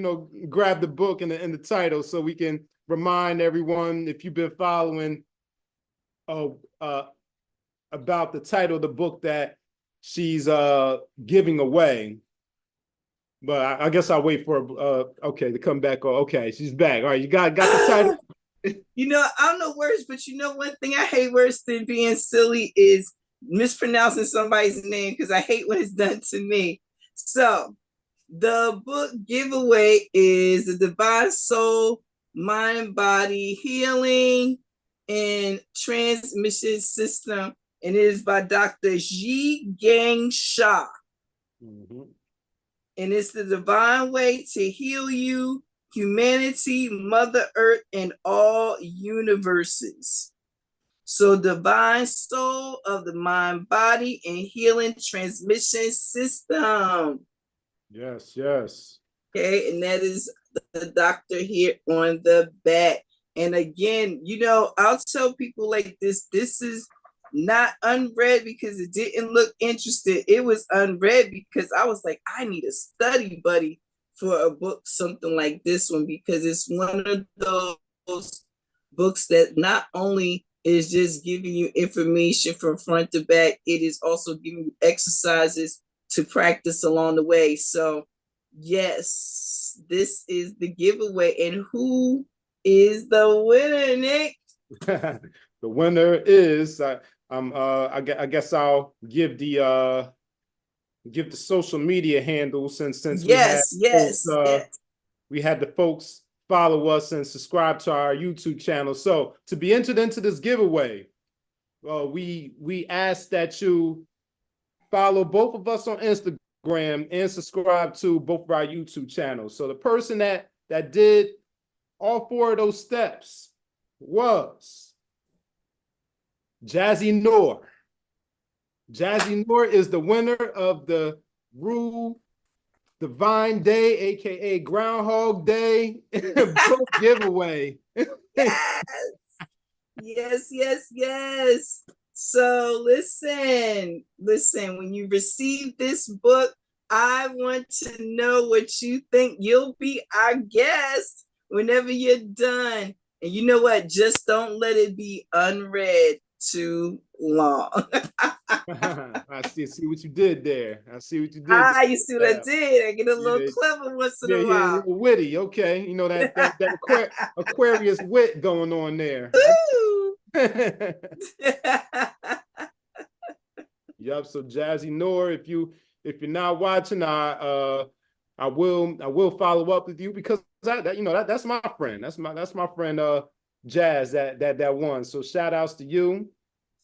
the book and the title so we can remind everyone, if you've been following about the title of the book that she's giving away. But I guess I'll wait for to come back. Okay, she's back. All right, you got the title. I don't know words, but one thing I hate worse than being silly is mispronouncing somebody's name, because I hate when it's done to me. So the book giveaway is The Divine Soul, Mind, Body, Healing, and Transmission System. And it is by Dr. Ji Gang Shah. Mm-hmm. And it's the divine way to heal you, humanity, Mother Earth, and all universes. So divine soul of the mind, body, and healing transmission system. Yes, yes. Okay, and that is the doctor here on the back. And again, I'll tell people like this is not unread because it didn't look interested. It was unread because I was like, I need a study buddy for a book, something like this one, because it's one of those books that not only is just giving you information from front to back, it is also giving you exercises to practice along the way. So yes, this is the giveaway. And who is the winner, Nick? The winner is I guess I'll give the social media handle since Yes, we had the folks follow us and subscribe to our YouTube channel. So to be entered into this giveaway, we ask that you follow both of us on Instagram and subscribe to both of our YouTube channels. So the person that did all 4 of those steps was Jazzy Noor. Jazzy Noor is the winner of the Roo Divine Day, aka Groundhog Day book giveaway. Yes. So listen, when you receive this book, I want to know what you think. You'll be our guest whenever you're done. And you know what? Just don't let it be unread too long. I see what you did there. I see what you did. You see what I did? I get a little clever once in a while. Witty. Okay, you know that Aquarius wit going on there. Yep. So Jazzy Noor, if you're not watching, I will follow up with you because that's my friend. That's my friend Jazz that won. So shout outs to you.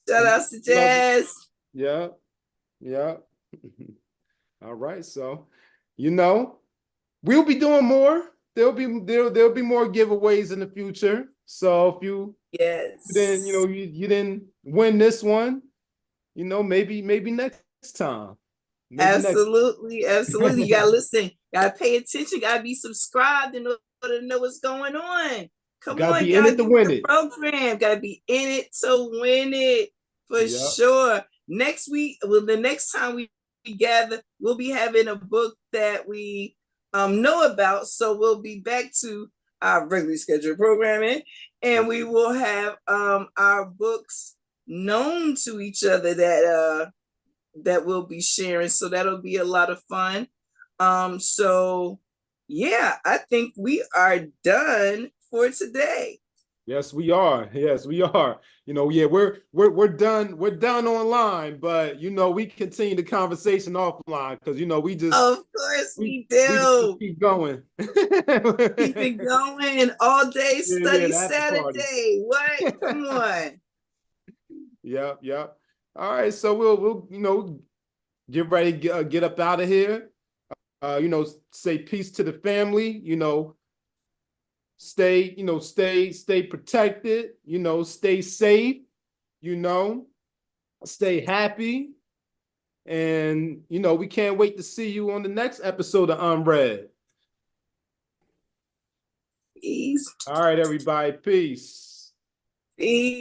Shout outs to Jazz. Yeah. All right. So we'll be doing more. There'll be more giveaways in the future. So if you you didn't win this one, maybe next time. Absolutely. You gotta listen, gotta pay attention, gotta be subscribed in order to know what's going on. Come on, be in it to win it. Program gotta be in it to win it for sure. Next week, the next time we gather, we'll be having a book that we know about. So we'll be back to our regularly scheduled programming, and we will have our books known to each other that we'll be sharing. So that'll be a lot of fun. So yeah, I think we are done for today. Yes, we are. We're done. We're done online, but we continue the conversation offline because we just of course we do. We keep going. Keep it going all day. Study Saturday. What? Come on. Yep. All right, so we'll get ready to get up out of here. Say peace to the family. Stay protected. Stay safe. Stay happy, and we can't wait to see you on the next episode of UnRead. Peace. All right, everybody. Peace. Peace.